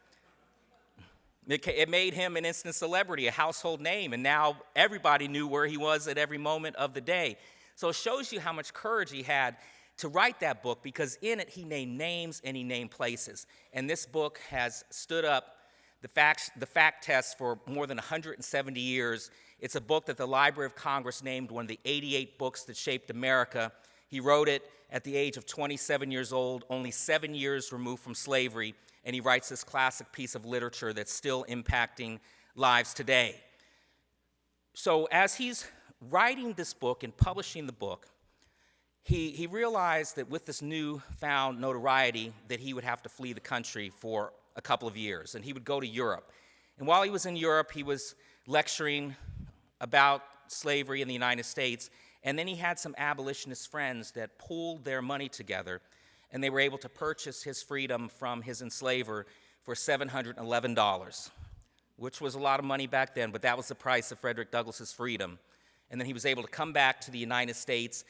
S4: It made him an instant celebrity, a household name, and now everybody knew where he was at every moment of the day. So it shows you how much courage he had to write that book, because in it he named names and he named places. And this book has stood up the fact test for more than 170 years. It's a book that the Library of Congress named one of the 88 books that shaped America. He wrote it at the age of 27 years old, only 7 years removed from slavery, and he writes this classic piece of literature that's still impacting lives today. So as he's writing this book and publishing the book, he realized that with this newfound notoriety that he would have to flee the country for a couple of years, and he would go to Europe. And while he was in Europe, he was lecturing about slavery in the United States, and then he had some abolitionist friends that pooled their money together, and they were able to purchase his freedom from his enslaver for $711, which was a lot of money back then, but that was the price of Frederick Douglass's freedom. And then he was able to come back to the United States.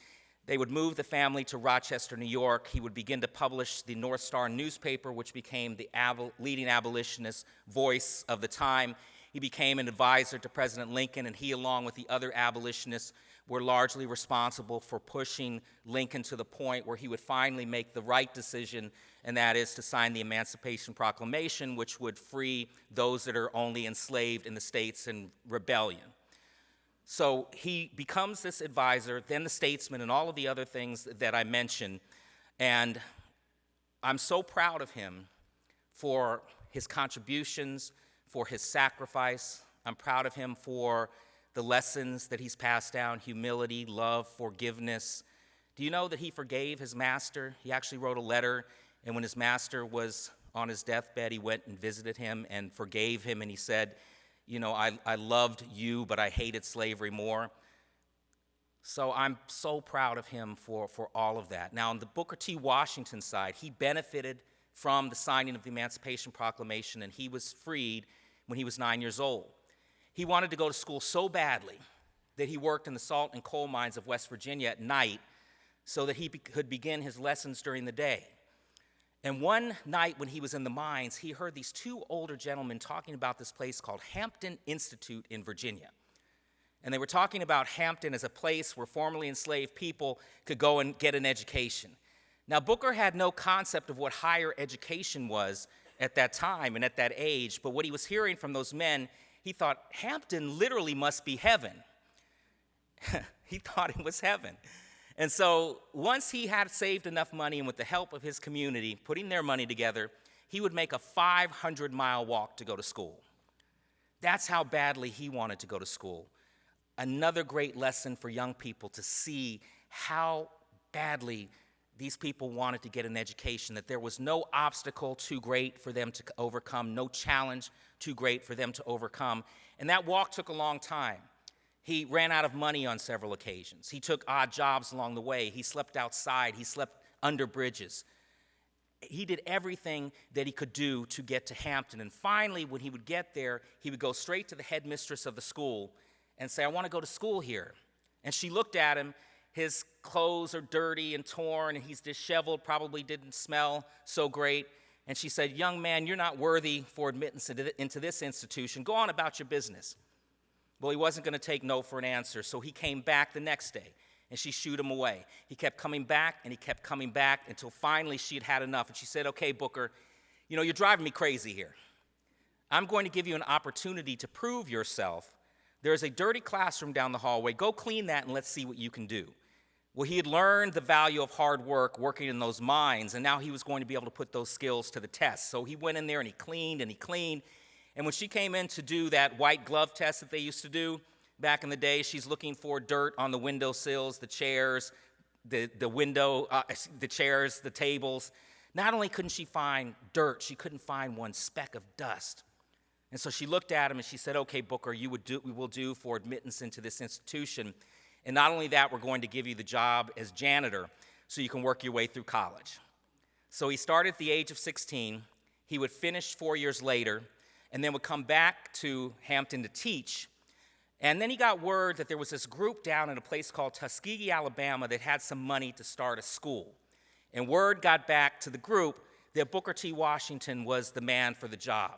S4: They would move the family to Rochester, New York. He would begin to publish the North Star newspaper, which became the leading abolitionist voice of the time. He became an advisor to President Lincoln, and he, along with the other abolitionists, were largely responsible for pushing Lincoln to the point where he would finally make the right decision, and that is to sign the Emancipation Proclamation, which would free those that are only enslaved in the states in rebellion. So he becomes this advisor, then the statesman, and all of the other things that I mentioned. And I'm so proud of him for his contributions, for his sacrifice. I'm proud of him for the lessons that he's passed down: humility, love, forgiveness. Do you know that he forgave his master? He actually wrote a letter, and when his master was on his deathbed, he went and visited him and forgave him, and he said, you know, I loved you, but I hated slavery more. So I'm so proud of him for all of that. Now, on the Booker T. Washington side, he benefited from the signing of the Emancipation Proclamation, and he was freed when he was 9 years old. He wanted to go to school so badly that he worked in the salt and coal mines of West Virginia at night so that he could begin his lessons during the day. And one night when he was in the mines, he heard these two older gentlemen talking about this place called Hampton Institute in Virginia. And they were talking about Hampton as a place where formerly enslaved people could go and get an education. Now, Booker had no concept of what higher education was at that time and at that age, but what he was hearing from those men, he thought, Hampton literally must be heaven. He thought it was heaven. And so once he had saved enough money, and with the help of his community, putting their money together, he would make a 500-mile walk to go to school. That's how badly he wanted to go to school. Another great lesson for young people to see how badly these people wanted to get an education, that there was no obstacle too great for them to overcome, no challenge too great for them to overcome. And that walk took a long time. He ran out of money on several occasions. He took odd jobs along the way. He slept outside. He slept under bridges. He did everything that he could do to get to Hampton. And finally, when he would get there, he would go straight to the headmistress of the school and say, I want to go to school here. And she looked at him. His clothes are dirty and torn, and he's disheveled, probably didn't smell so great. And she said, young man, you're not worthy for admittance into this institution. Go on about your business. Well, he wasn't going to take no for an answer, so he came back the next day, and she shooed him away. He kept coming back, and he kept coming back until finally she had had enough. And she said, okay, Booker, You know, you're driving me crazy here. I'm going to give you an opportunity to prove yourself. There's a dirty classroom down the hallway. Go clean that and let's see what you can do. Well, he had learned the value of hard work working in those mines, and now he was going to be able to put those skills to the test. So he went in there and he cleaned and he cleaned. And when she came in to do that white glove test that they used to do back in the day, she's looking for dirt on the windowsills, the chairs, the chairs, the tables. Not only couldn't she find dirt, she couldn't find one speck of dust. And so she looked at him and she said, okay, Booker, we will do for admittance into this institution. And not only that, we're going to give you the job as janitor so you can work your way through college. So he started at the age of 16. He would finish 4 years later and then would come back to Hampton to teach. And then he got word that there was this group down in a place called Tuskegee, Alabama that had some money to start a school. And word got back to the group that Booker T. Washington was the man for the job.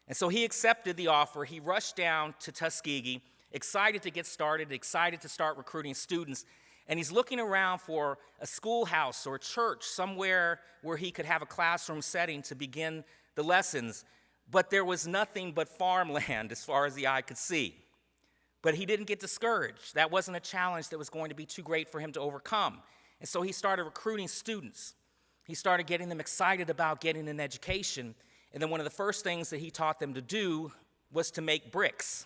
S4: And so he accepted the offer. He rushed down to Tuskegee, excited to get started, excited to start recruiting students. And he's looking around for a schoolhouse or a church, somewhere where he could have a classroom setting to begin the lessons. But there was nothing but farmland as far as the eye could see. But he didn't get discouraged. That wasn't a challenge that was going to be too great for him to overcome. And so he started recruiting students. He started getting them excited about getting an education. And then one of the first things that he taught them to do was to make bricks.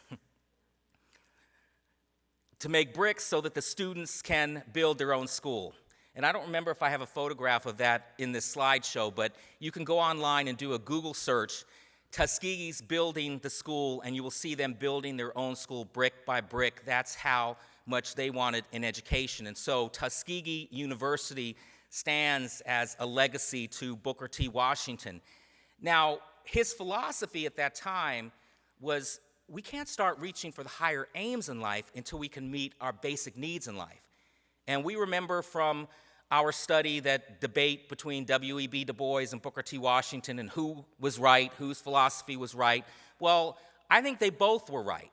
S4: To make bricks so that the students can build their own school. And I don't remember if I have a photograph of that in this slideshow, but you can go online and do a Google search, Tuskegee's building the school, and you will see them building their own school brick by brick. That's how much they wanted in education. And so Tuskegee University stands as a legacy to Booker T. Washington. Now, his philosophy at that time was we can't start reaching for the higher aims in life until we can meet our basic needs in life. And we remember from our study that debate between W.E.B. Du Bois and Booker T. Washington and who was right, whose philosophy was right. Well, I think they both were right.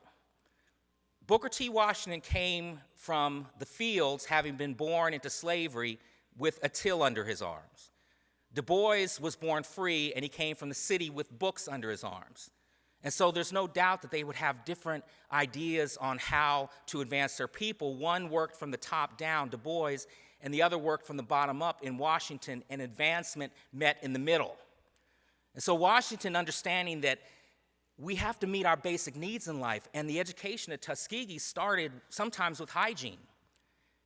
S4: Booker T. Washington came from the fields, having been born into slavery with a till under his arms. Du Bois was born free, and he came from the city with books under his arms. And so there's no doubt that they would have different ideas on how to advance their people. One worked from the top down, Du Bois, and the other worked from the bottom up in Washington, and advancement met in the middle. And so Washington, understanding that we have to meet our basic needs in life, and the education at Tuskegee started sometimes with hygiene,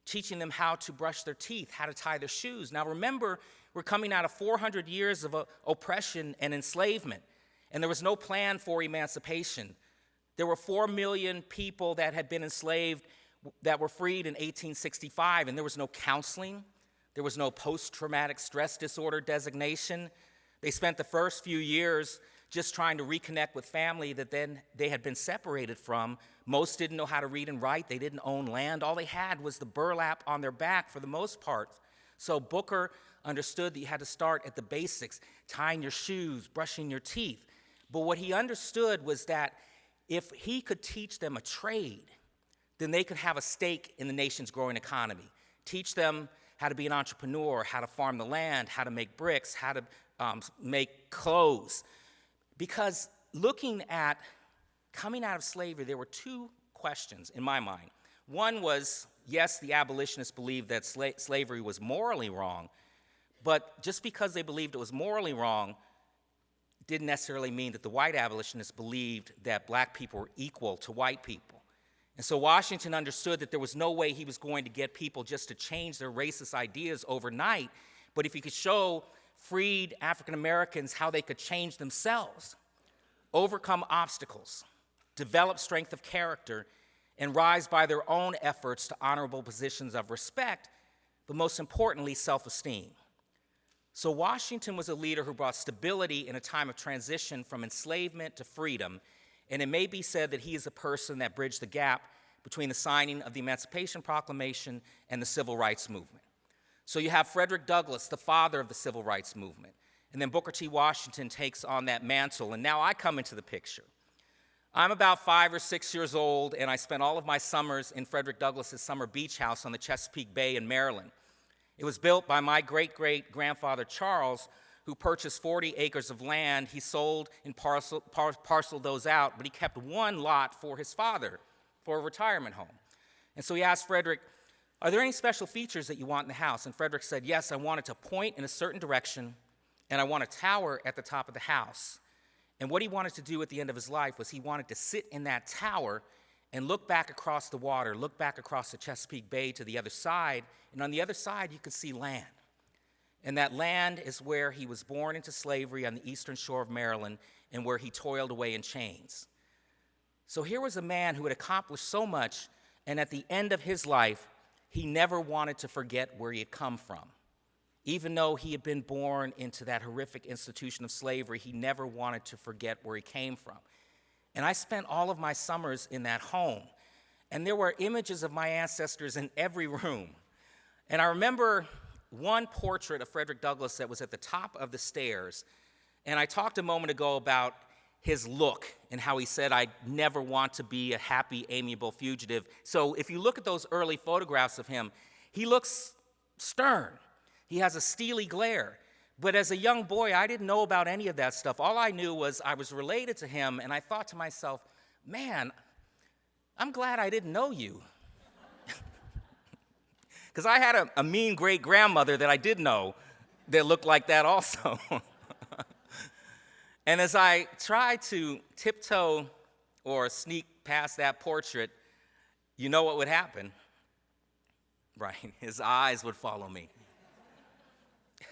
S4: teaching them how to brush their teeth, how to tie their shoes. Now remember, we're coming out of 400 years of oppression and enslavement, and there was no plan for emancipation. There were 4 million people that had been enslaved that were freed in 1865, and there was no counseling. There was no post-traumatic stress disorder designation. They spent the first few years just trying to reconnect with family that then they had been separated from. Most didn't know how to read and write. They didn't own land. All they had was the burlap on their back for the most part. So Booker understood that you had to start at the basics, tying your shoes, brushing your teeth. But what he understood was that if he could teach them a trade, then they could have a stake in the nation's growing economy. Teach them how to be an entrepreneur, how to farm the land, how to make bricks, how to make clothes. Because looking at coming out of slavery, there were two questions in my mind. One was, yes, the abolitionists believed that slavery was morally wrong, but just because they believed it was morally wrong didn't necessarily mean that the white abolitionists believed that black people were equal to white people. And so Washington understood that there was no way he was going to get people just to change their racist ideas overnight, but if he could show freed African Americans how they could change themselves, overcome obstacles, develop strength of character, and rise by their own efforts to honorable positions of respect, but most importantly, self-esteem. So Washington was a leader who brought stability in a time of transition from enslavement to freedom, and it may be said that he is a person that bridged the gap between the signing of the Emancipation Proclamation and the Civil Rights Movement. So you have Frederick Douglass, the father of the Civil Rights Movement, and then Booker T. Washington takes on that mantle, and now I come into the picture. I'm about 5 or 6 years old, and I spent all of my summers in Frederick Douglass's summer beach house on the Chesapeake Bay in Maryland. It was built by my great-great-grandfather Charles, who purchased 40 acres of land. He sold and parceled those out, but he kept one lot for his father for a retirement home. And so he asked Frederick, "Are there any special features that you want in the house?" And Frederick said, "Yes, I want it to point in a certain direction, and I want a tower at the top of the house." And what he wanted to do at the end of his life was he wanted to sit in that tower and look back across the water, look back across the Chesapeake Bay to the other side, and on the other side you could see land. And that land is where he was born into slavery on the eastern shore of Maryland and where he toiled away in chains. So here was a man who had accomplished so much, and at the end of his life, he never wanted to forget where he had come from. Even though he had been born into that horrific institution of slavery, he never wanted to forget where he came from. And I spent all of my summers in that home, and there were images of my ancestors in every room. And I remember one portrait of Frederick Douglass that was at the top of the stairs, and I talked a moment ago about his look and how he said, "I never want to be a happy, amiable fugitive." So if you look at those early photographs of him, he looks stern. He has a steely glare. But as a young boy, I didn't know about any of that stuff. All I knew was I was related to him, and I thought to myself, man, I'm glad I didn't know you. Because I had a mean great-grandmother that I did know that looked like that also. And as I tried to tiptoe or sneak past that portrait, you know what would happen? Right, his eyes would follow me.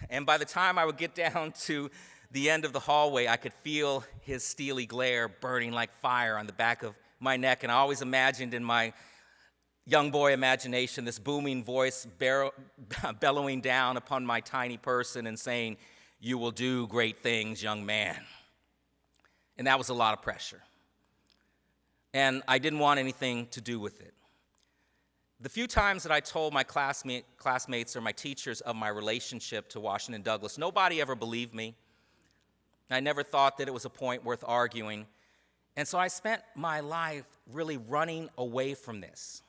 S4: And by the time I would get down to the end of the hallway, I could feel his steely glare burning like fire on the back of my neck. And I always imagined in my young boy imagination this booming voice bellowing down upon my tiny person and saying, "You will do great things, young man." And that was a lot of pressure. And I didn't want anything to do with it. The few times that I told my classmates or my teachers of my relationship to Washington Douglass, nobody ever believed me. I never thought that it was a point worth arguing. And so I spent my life really running away from this.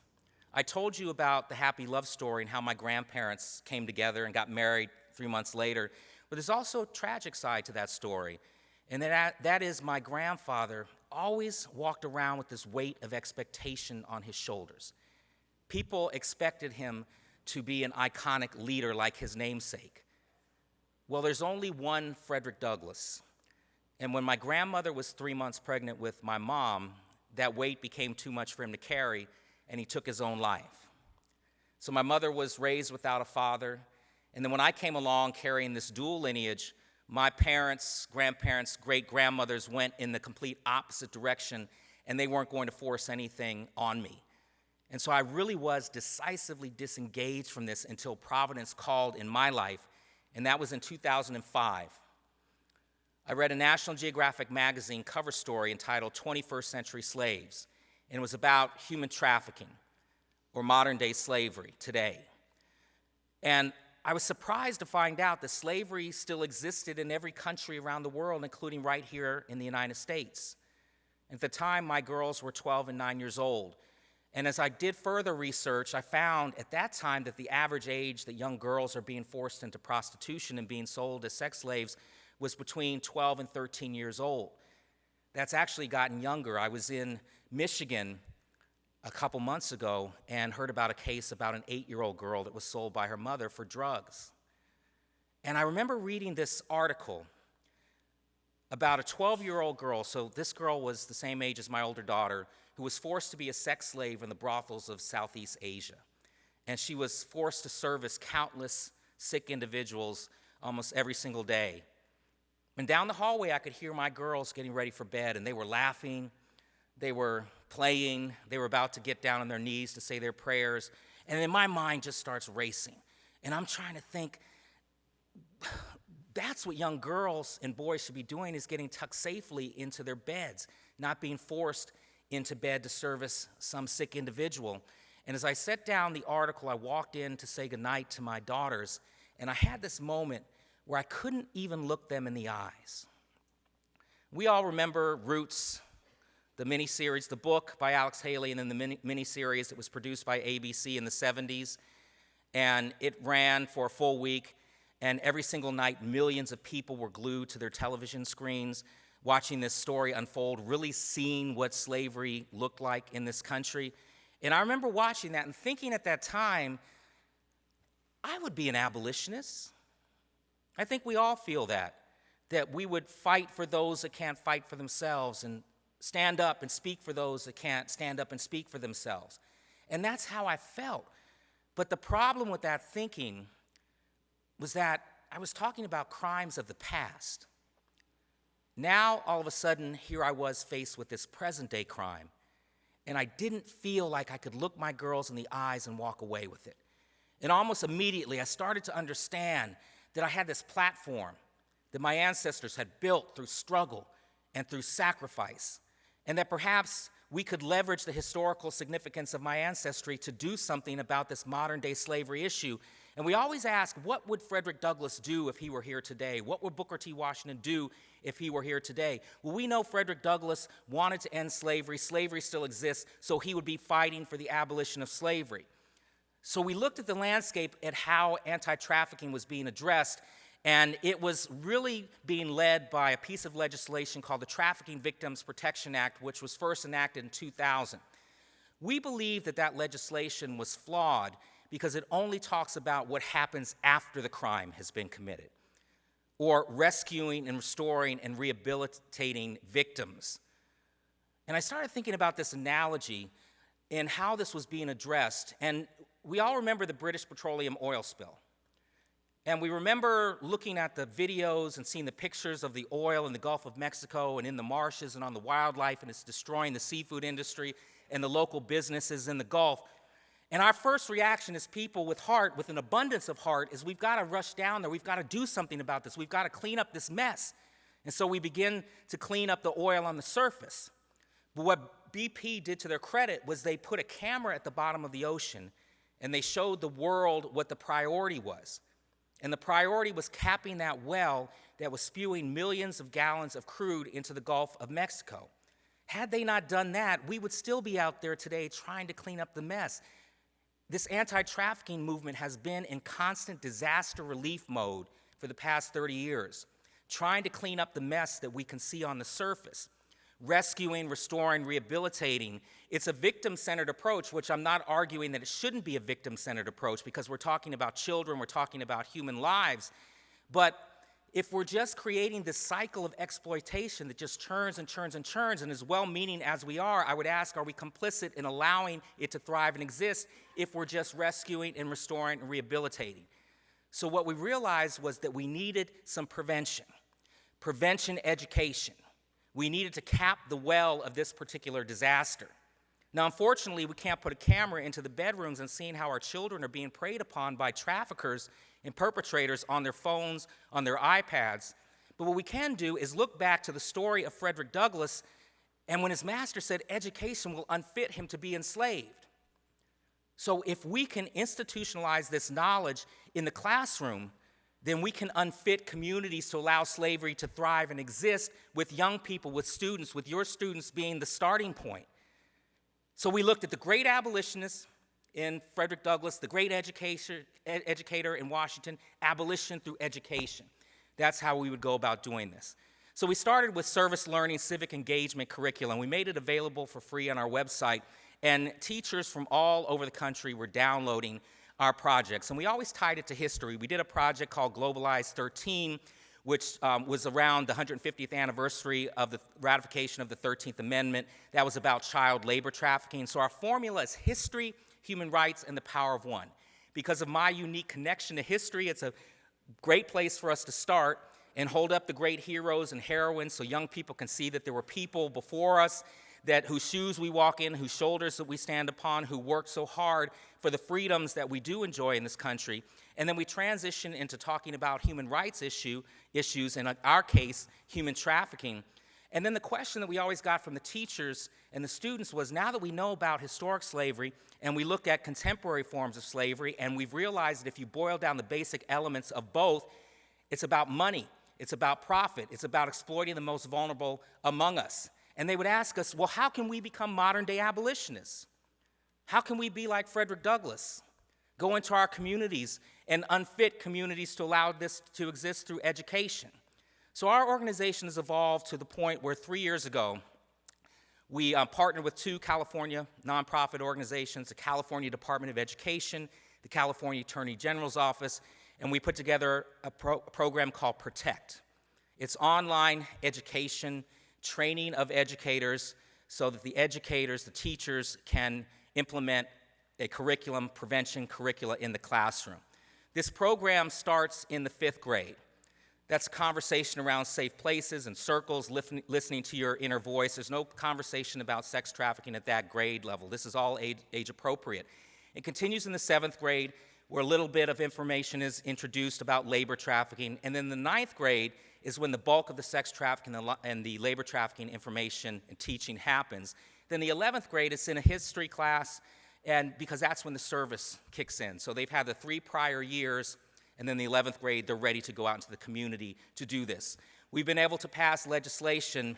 S4: I told you about the happy love story and how my grandparents came together and got married 3 months later. But there's also a tragic side to that story. And that is my grandfather always walked around with this weight of expectation on his shoulders. People expected him to be an iconic leader like his namesake. Well, there's only one Frederick Douglass. And when my grandmother was 3 months pregnant with my mom, that weight became too much for him to carry, and he took his own life. So my mother was raised without a father. And then when I came along carrying this dual lineage, my parents, grandparents, great-grandmothers went in the complete opposite direction, and they weren't going to force anything on me. And so I really was decisively disengaged from this until Providence called in my life, and that was in 2005. I read a National Geographic magazine cover story entitled 21st Century Slaves, and it was about human trafficking, or modern-day slavery today. And I was surprised to find out that slavery still existed in every country around the world, including right here in the United States. At the time, my girls were 12 and 9 years old. And as I did further research, I found at that time that the average age that young girls are being forced into prostitution and being sold as sex slaves was between 12 and 13 years old. That's actually gotten younger. I was in Michigan a couple months ago and heard about a case about an 8-year-old girl that was sold by her mother for drugs. And I remember reading this article about a 12-year-old girl. So this girl was the same age as my older daughter, who was forced to be a sex slave in the brothels of Southeast Asia. And she was forced to service countless sick individuals almost every single day. And down the hallway, I could hear my girls getting ready for bed, and they were laughing, they were playing, they were about to get down on their knees to say their prayers, and then my mind just starts racing. And I'm trying to think, that's what young girls and boys should be doing, is getting tucked safely into their beds, not being forced into bed to service some sick individual. And as I set down the article, I walked in to say goodnight to my daughters, and I had this moment where I couldn't even look them in the eyes. We all remember Roots, the miniseries, the book by Alex Haley, and then the miniseries that was produced by ABC in the 70s. And it ran for a full week. and every single night millions of people were glued to their television screens, watching this story unfold, really seeing what slavery looked like in this country. And I remember watching that and thinking at that time, I would be an abolitionist. I think we all feel that we would fight for those that can't fight for themselves and stand up and speak for those that can't stand up and speak for themselves. And that's how I felt. But the problem with that thinking was that I was talking about crimes of the past. Now, all of a sudden, here I was faced with this present-day crime, and I didn't feel like I could look my girls in the eyes and walk away with it. And almost immediately, I started to understand that I had this platform that my ancestors had built through struggle and through sacrifice, and that perhaps we could leverage the historical significance of my ancestry to do something about this modern-day slavery issue. And we always ask, what would Frederick Douglass do if he were here today? What would Booker T. Washington do if he were here today? Well, we know Frederick Douglass wanted to end slavery. Slavery still exists, so he would be fighting for the abolition of slavery. So we looked at the landscape at how anti-trafficking was being addressed, and it was really being led by a piece of legislation called the Trafficking Victims Protection Act, which was first enacted in 2000. We believe that that legislation was flawed because it only talks about what happens after the crime has been committed, or rescuing and restoring and rehabilitating victims. And I started thinking about this analogy and how this was being addressed. And we all remember the British Petroleum oil spill. And we remember looking at the videos and seeing the pictures of the oil in the Gulf of Mexico and in the marshes and on the wildlife, and it's destroying the seafood industry and the local businesses in the Gulf. And our first reaction as people with heart, with an abundance of heart, is we've got to rush down there. We've got to do something about this. We've got to clean up this mess. And so we begin to clean up the oil on the surface. But what BP did to their credit was they put a camera at the bottom of the ocean, and they showed the world what the priority was. And the priority was capping that well that was spewing millions of gallons of crude into the Gulf of Mexico. Had they not done that, we would still be out there today trying to clean up the mess. This anti-trafficking movement has been in constant disaster relief mode for the past 30 years, trying to clean up the mess that we can see on the surface, rescuing, restoring, rehabilitating. It's a victim-centered approach, which I'm not arguing that it shouldn't be a victim-centered approach, because we're talking about children, we're talking about human lives. But if we're just creating this cycle of exploitation that just churns and churns and churns, and as well-meaning as we are we complicit in allowing it to thrive and exist if we're just rescuing and restoring and rehabilitating? So what we realized was that we needed some prevention education. We needed to cap the well of this particular disaster. Now, unfortunately, we can't put a camera into the bedrooms and seeing how our children are being preyed upon by traffickers and perpetrators on their phones, on their iPads. But what we can do is look back to the story of Frederick Douglass, and when his master said education will unfit him to be enslaved. So if we can institutionalize this knowledge in the classroom, then we can unfit communities to allow slavery to thrive and exist with young people, with students, with your students being the starting point. So we looked at the great abolitionist in Frederick Douglass, the great educator in Washington, abolition through education. That's how we would go about doing this. So we started with service learning, civic engagement curriculum. We made it available for free on our website, and teachers from all over the country were downloading our projects. And we always tied it to history. We did a project called Globalize 13, which was around the 150th anniversary of the ratification of the 13th Amendment. That was about child labor trafficking. So our formula is history, human rights, and the power of one. Because of my unique connection to history, it's a great place for us to start and hold up the great heroes and heroines so young people can see that there were people before us whose shoes we walk in, whose shoulders that we stand upon, who worked so hard for the freedoms that we do enjoy in this country. And then we transition into talking about human rights issues, in our case, human trafficking. And then the question that we always got from the teachers and the students was, now that we know about historic slavery and we look at contemporary forms of slavery, and we've realized that if you boil down the basic elements of both, it's about money, it's about profit, it's about exploiting the most vulnerable among us. And they would ask us, well, how can we become modern-day abolitionists? How can we be like Frederick Douglass? go into our communities and unfit communities to allow this to exist through education. So our organization has evolved to the point where 3 years ago, we partnered with 2 California nonprofit organizations, the California Department of Education, the California Attorney General's Office, and we put together a program called Protect. It's online education, training of educators, so that the educators, the teachers, can implement a curriculum, prevention curricula in the classroom. This program starts in the 5th grade. That's a conversation around safe places and circles, listening to your inner voice. There's no conversation about sex trafficking at that grade level. This is all age appropriate. It continues in the 7th grade, where a little bit of information is introduced about labor trafficking. And then the 9th grade is when the bulk of the sex trafficking and the labor trafficking information and teaching happens. Then the 11th grade is in a history class, and because that's when the service kicks in. So they've had the 3 prior years, and then the 11th grade, they're ready to go out into the community to do this. We've been able to pass legislation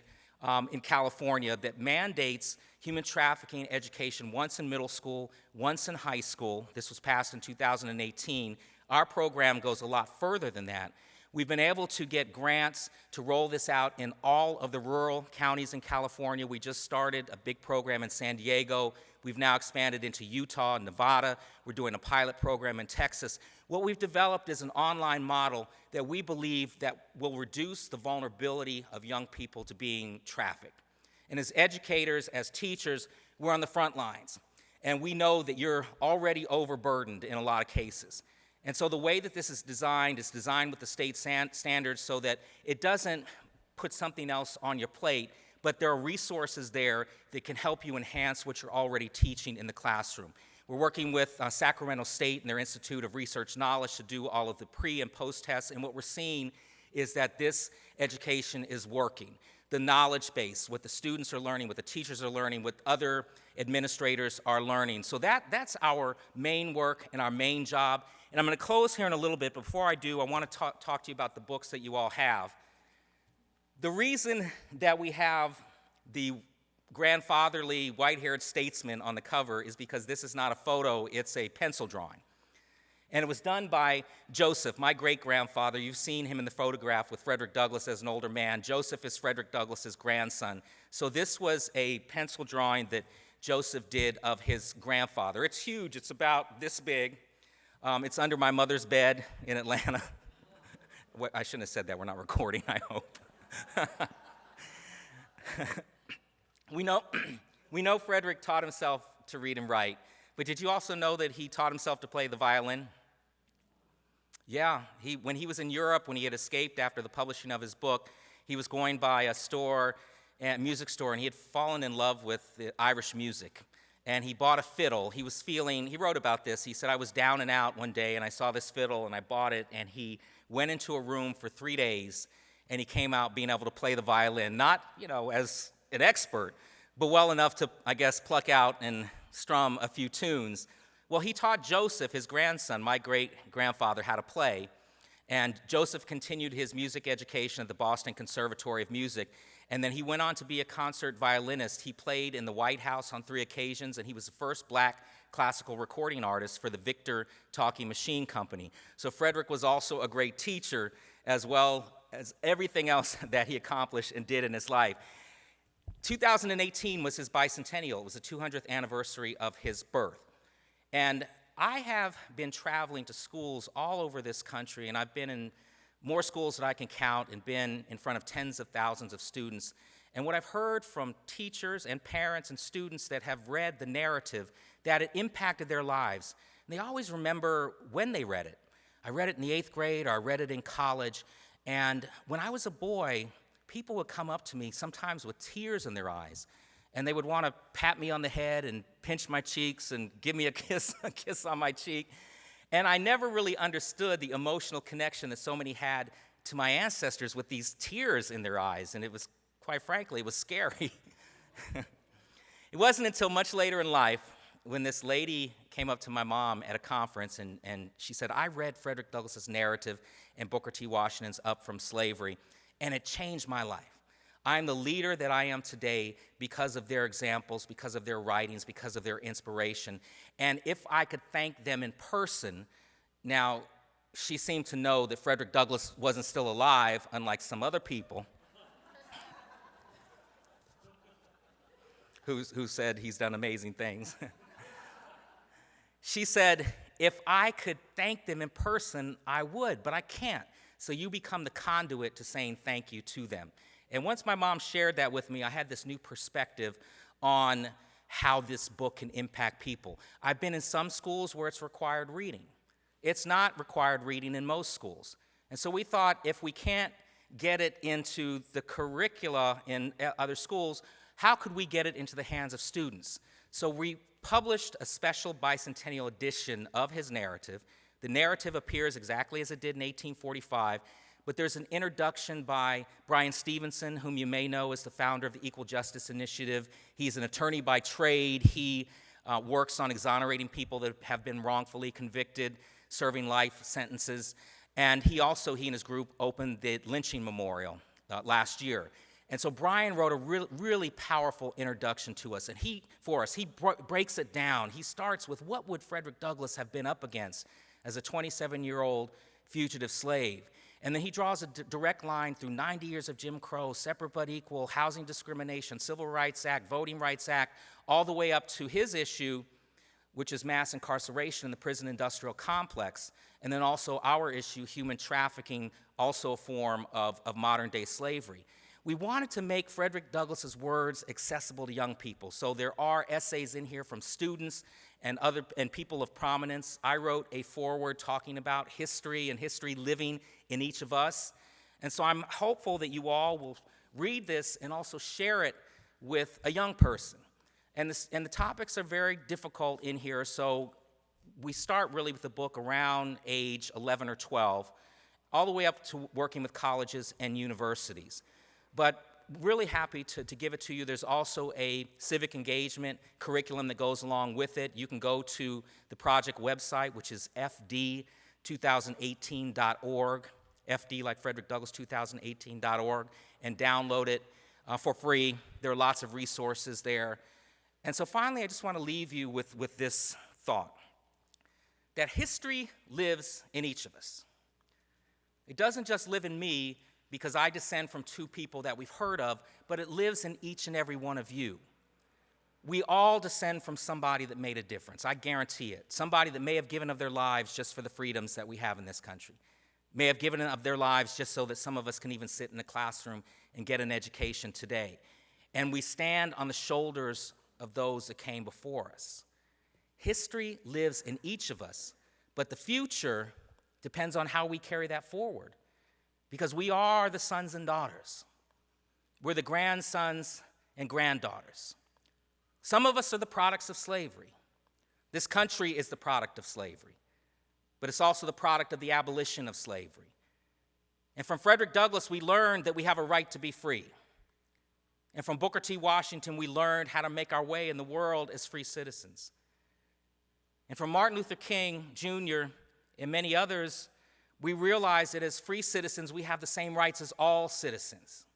S4: in California that mandates human trafficking education once in middle school, once in high school. This was passed in 2018. Our program goes a lot further than that. We've been able to get grants to roll this out in all of the rural counties in California. We just started a big program in San Diego. We've now expanded into Utah and Nevada. We're doing a pilot program in Texas. What we've developed is an online model that we believe that will reduce the vulnerability of young people to being trafficked. And as educators, as teachers, we're on the front lines. And we know that you're already overburdened in a lot of cases. And so the way that this is designed with the state standards so that it doesn't put something else on your plate, but there are resources there that can help you enhance what you're already teaching in the classroom. We're working with Sacramento State and their Institute of Research Knowledge to do all of the pre and post tests, and what we're seeing is that this education is working. The knowledge base, what the students are learning, what the teachers are learning, what other administrators are learning. So that's our main work and our main job. And I'm going to close here in a little bit. Before I do, I want to talk to you about the books that you all have. The reason that we have the grandfatherly, white-haired statesman on the cover is because this is not a photo, it's a pencil drawing. And it was done by Joseph, my great-grandfather. You've seen him in the photograph with Frederick Douglass as an older man. Joseph is Frederick Douglass's grandson. So this was a pencil drawing that Joseph did of his grandfather. It's huge. It's about this big. It's under my mother's bed in Atlanta. I shouldn't have said that. We're not recording, I hope. We know Frederick taught himself to read and write, but did you also know that he taught himself to play the violin? Yeah, when he was in Europe, when he had escaped after the publishing of his book, he was going by a music store, and he had fallen in love with the Irish music. And he bought a fiddle. He wrote about this. He said, I was down and out one day, and I saw this fiddle, and I bought it, and he went into a room for 3 days, and he came out being able to play the violin, not, as an expert, but well enough to, I guess, pluck out and strum a few tunes. Well, he taught Joseph, his grandson, my great-grandfather, how to play, and Joseph continued his music education at the Boston Conservatory of Music, and then he went on to be a concert violinist. He played in the White House on 3 occasions, and he was the first black classical recording artist for the Victor Talking Machine Company. So Frederick was also a great teacher, as well as everything else that he accomplished and did in his life. 2018 was his bicentennial. It was the 200th anniversary of his birth. And I have been traveling to schools all over this country, and I've been in more schools than I can count and been in front of tens of thousands of students. And what I've heard from teachers and parents and students that have read the narrative, that it impacted their lives. And they always remember when they read it. I read it in the 8th grade, or I read it in college. And when I was a boy, people would come up to me, sometimes with tears in their eyes, and they would want to pat me on the head and pinch my cheeks and give me a kiss on my cheek. And I never really understood the emotional connection that so many had to my ancestors with these tears in their eyes, and it was, quite frankly, it was scary. It wasn't until much later in life when this lady came up to my mom at a conference, and she said, I read Frederick Douglass's narrative and Booker T. Washington's Up from Slavery, and it changed my life. I'm the leader that I am today because of their examples, because of their writings, because of their inspiration. And if I could thank them in person, now, she seemed to know that Frederick Douglass wasn't still alive, unlike some other people who said he's done amazing things. She said, if I could thank them in person, I would, but I can't. So you become the conduit to saying thank you to them. And once my mom shared that with me, I had this new perspective on how this book can impact people. I've been in some schools where it's required reading. It's not required reading in most schools. And so we thought if we can't get it into the curricula in other schools, how could we get it into the hands of students? So we published a special bicentennial edition of his narrative. The narrative appears exactly as it did in 1845, but there's an introduction by Brian Stevenson, whom you may know as the founder of the Equal Justice Initiative. He's an attorney by trade. He works on exonerating people that have been wrongfully convicted, serving life sentences. And he and his group opened the lynching memorial last year. And so Brian wrote a really powerful introduction to us, and he breaks it down. He starts with what would Frederick Douglass have been up against as a 27-year-old fugitive slave. And then he draws a direct line through 90 years of Jim Crow, separate but equal, housing discrimination, Civil Rights Act, Voting Rights Act, all the way up to his issue, which is mass incarceration in the prison industrial complex, and then also our issue, human trafficking, also a form of modern-day slavery. We wanted to make Frederick Douglass's words accessible to young people. So there are essays in here from students and people of prominence. I wrote a foreword talking about history and history living in each of us. And so I'm hopeful that you all will read this and also share it with a young person. And the topics are very difficult in here, so we start really with the book around age 11 or 12, all the way up to working with colleges and universities. But really happy to give it to you. There's also a civic engagement curriculum that goes along with it. You can go to the project website, which is fd2018.org, FD like Frederick Douglass 2018.org, and download it for free. There are lots of resources there. And so finally, I just want to leave you with this thought, that history lives in each of us. It doesn't just live in me because I descend from two people that we've heard of, but it lives in each and every one of you. We all descend from somebody that made a difference, I guarantee it. Somebody that may have given of their lives just for the freedoms that we have in this country, may have given of their lives just so that some of us can even sit in the classroom and get an education today. And we stand on the shoulders of those that came before us. History lives in each of us, but the future depends on how we carry that forward. Because we are the sons and daughters. We're the grandsons and granddaughters. Some of us are the products of slavery. This country is the product of slavery, but it's also the product of the abolition of slavery. And from Frederick Douglass, we learned that we have a right to be free. And from Booker T. Washington, we learned how to make our way in the world as free citizens. And from Martin Luther King Jr. and many others, we realize that as free citizens, we have the same rights as all citizens.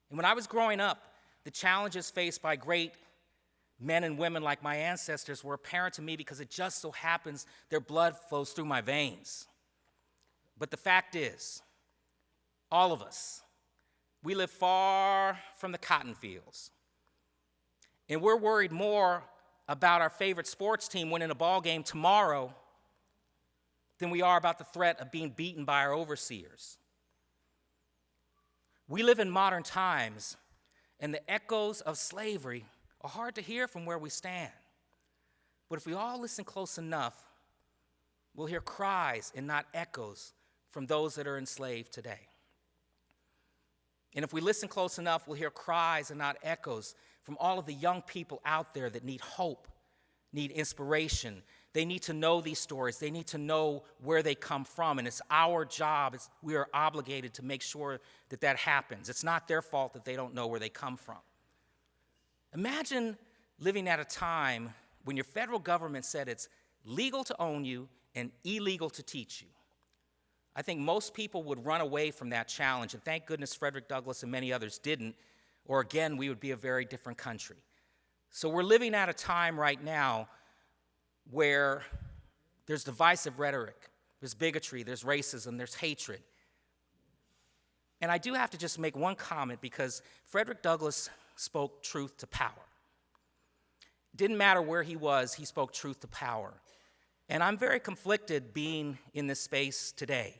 S4: And when I was growing up, the challenges faced by great men and women like my ancestors were apparent to me because it just so happens their blood flows through my veins. But the fact is, all of us, we live far from the cotton fields. And we're worried more about our favorite sports team winning a ball game tomorrow than we are about the threat of being beaten by our overseers. We live in modern times, and the echoes of slavery are hard to hear from where we stand. But if we all listen close enough, we'll hear cries and not echoes from those that are enslaved today. And if we listen close enough, we'll hear cries and not echoes from all of the young people out there that need hope, need inspiration. They need to know these stories. They need to know where they come from. And it's our job. We are obligated to make sure that that happens. It's not their fault that they don't know where they come from. Imagine living at a time when your federal government said it's legal to own you and illegal to teach you. I think most people would run away from that challenge, and thank goodness Frederick Douglass and many others didn't, or again, we would be a very different country. So we're living at a time right now where there's divisive rhetoric, there's bigotry, there's racism, there's hatred. And I do have to just make one comment, because Frederick Douglass spoke truth to power. It didn't matter where he was, he spoke truth to power. And I'm very conflicted being in this space today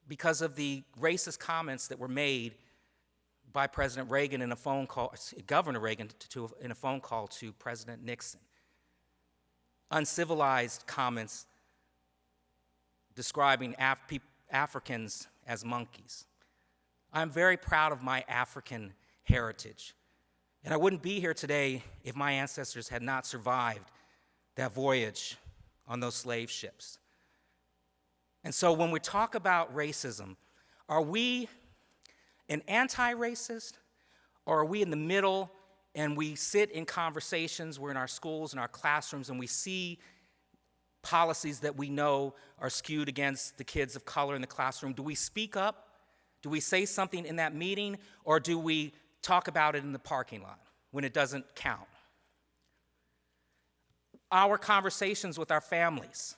S4: because of the racist comments that were made by President Reagan in a phone call, Governor Reagan in a phone call to President Nixon. Uncivilized comments describing Africans as monkeys. I'm very proud of my African heritage. And I wouldn't be here today if my ancestors had not survived that voyage on those slave ships. And so when we talk about racism, are we an anti-racist, or are we in the middle and we sit in conversations, we're in our schools and our classrooms, and we see policies that we know are skewed against the kids of color in the classroom? Do we speak up? Do we say something in that meeting, or do we talk about it in the parking lot when it doesn't count? Our conversations with our families,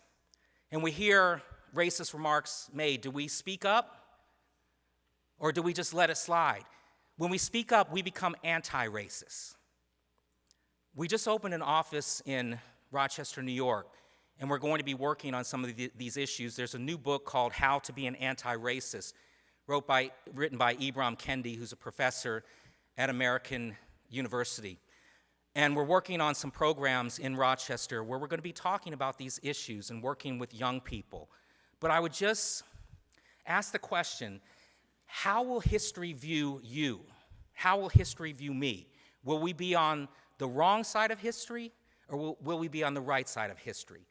S4: and we hear racist remarks made, do we speak up, or do we just let it slide? When we speak up, we become anti-racist. We just opened an office in Rochester, New York, and we're going to be working on some of these issues. There's a new book called How to Be an Anti-Racist, written by Ibram Kendi, who's a professor at American University. And we're working on some programs in Rochester where we're going to be talking about these issues and working with young people. But I would just ask the question, how will history view you? How will history view me? Will we be on the wrong side of history, or will we be on the right side of history?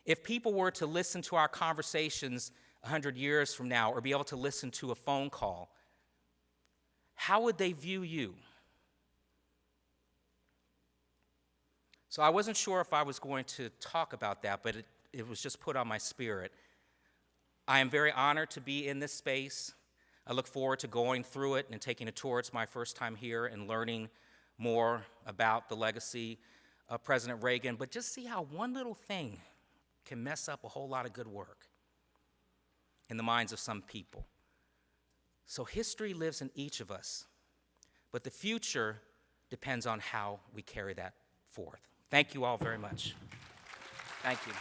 S4: If people were to listen to our conversations 100 years from now, or be able to listen to a phone call, how would they view you? So I wasn't sure if I was going to talk about that, but it was just put on my spirit. I am very honored to be in this space. I look forward to going through it and taking a tour. It's my first time here and learning more about the legacy of President Reagan, but just see how one little thing can mess up a whole lot of good work in the minds of some people. So history lives in each of us, but the future depends on how we carry that forth. Thank you all very much. Thank you.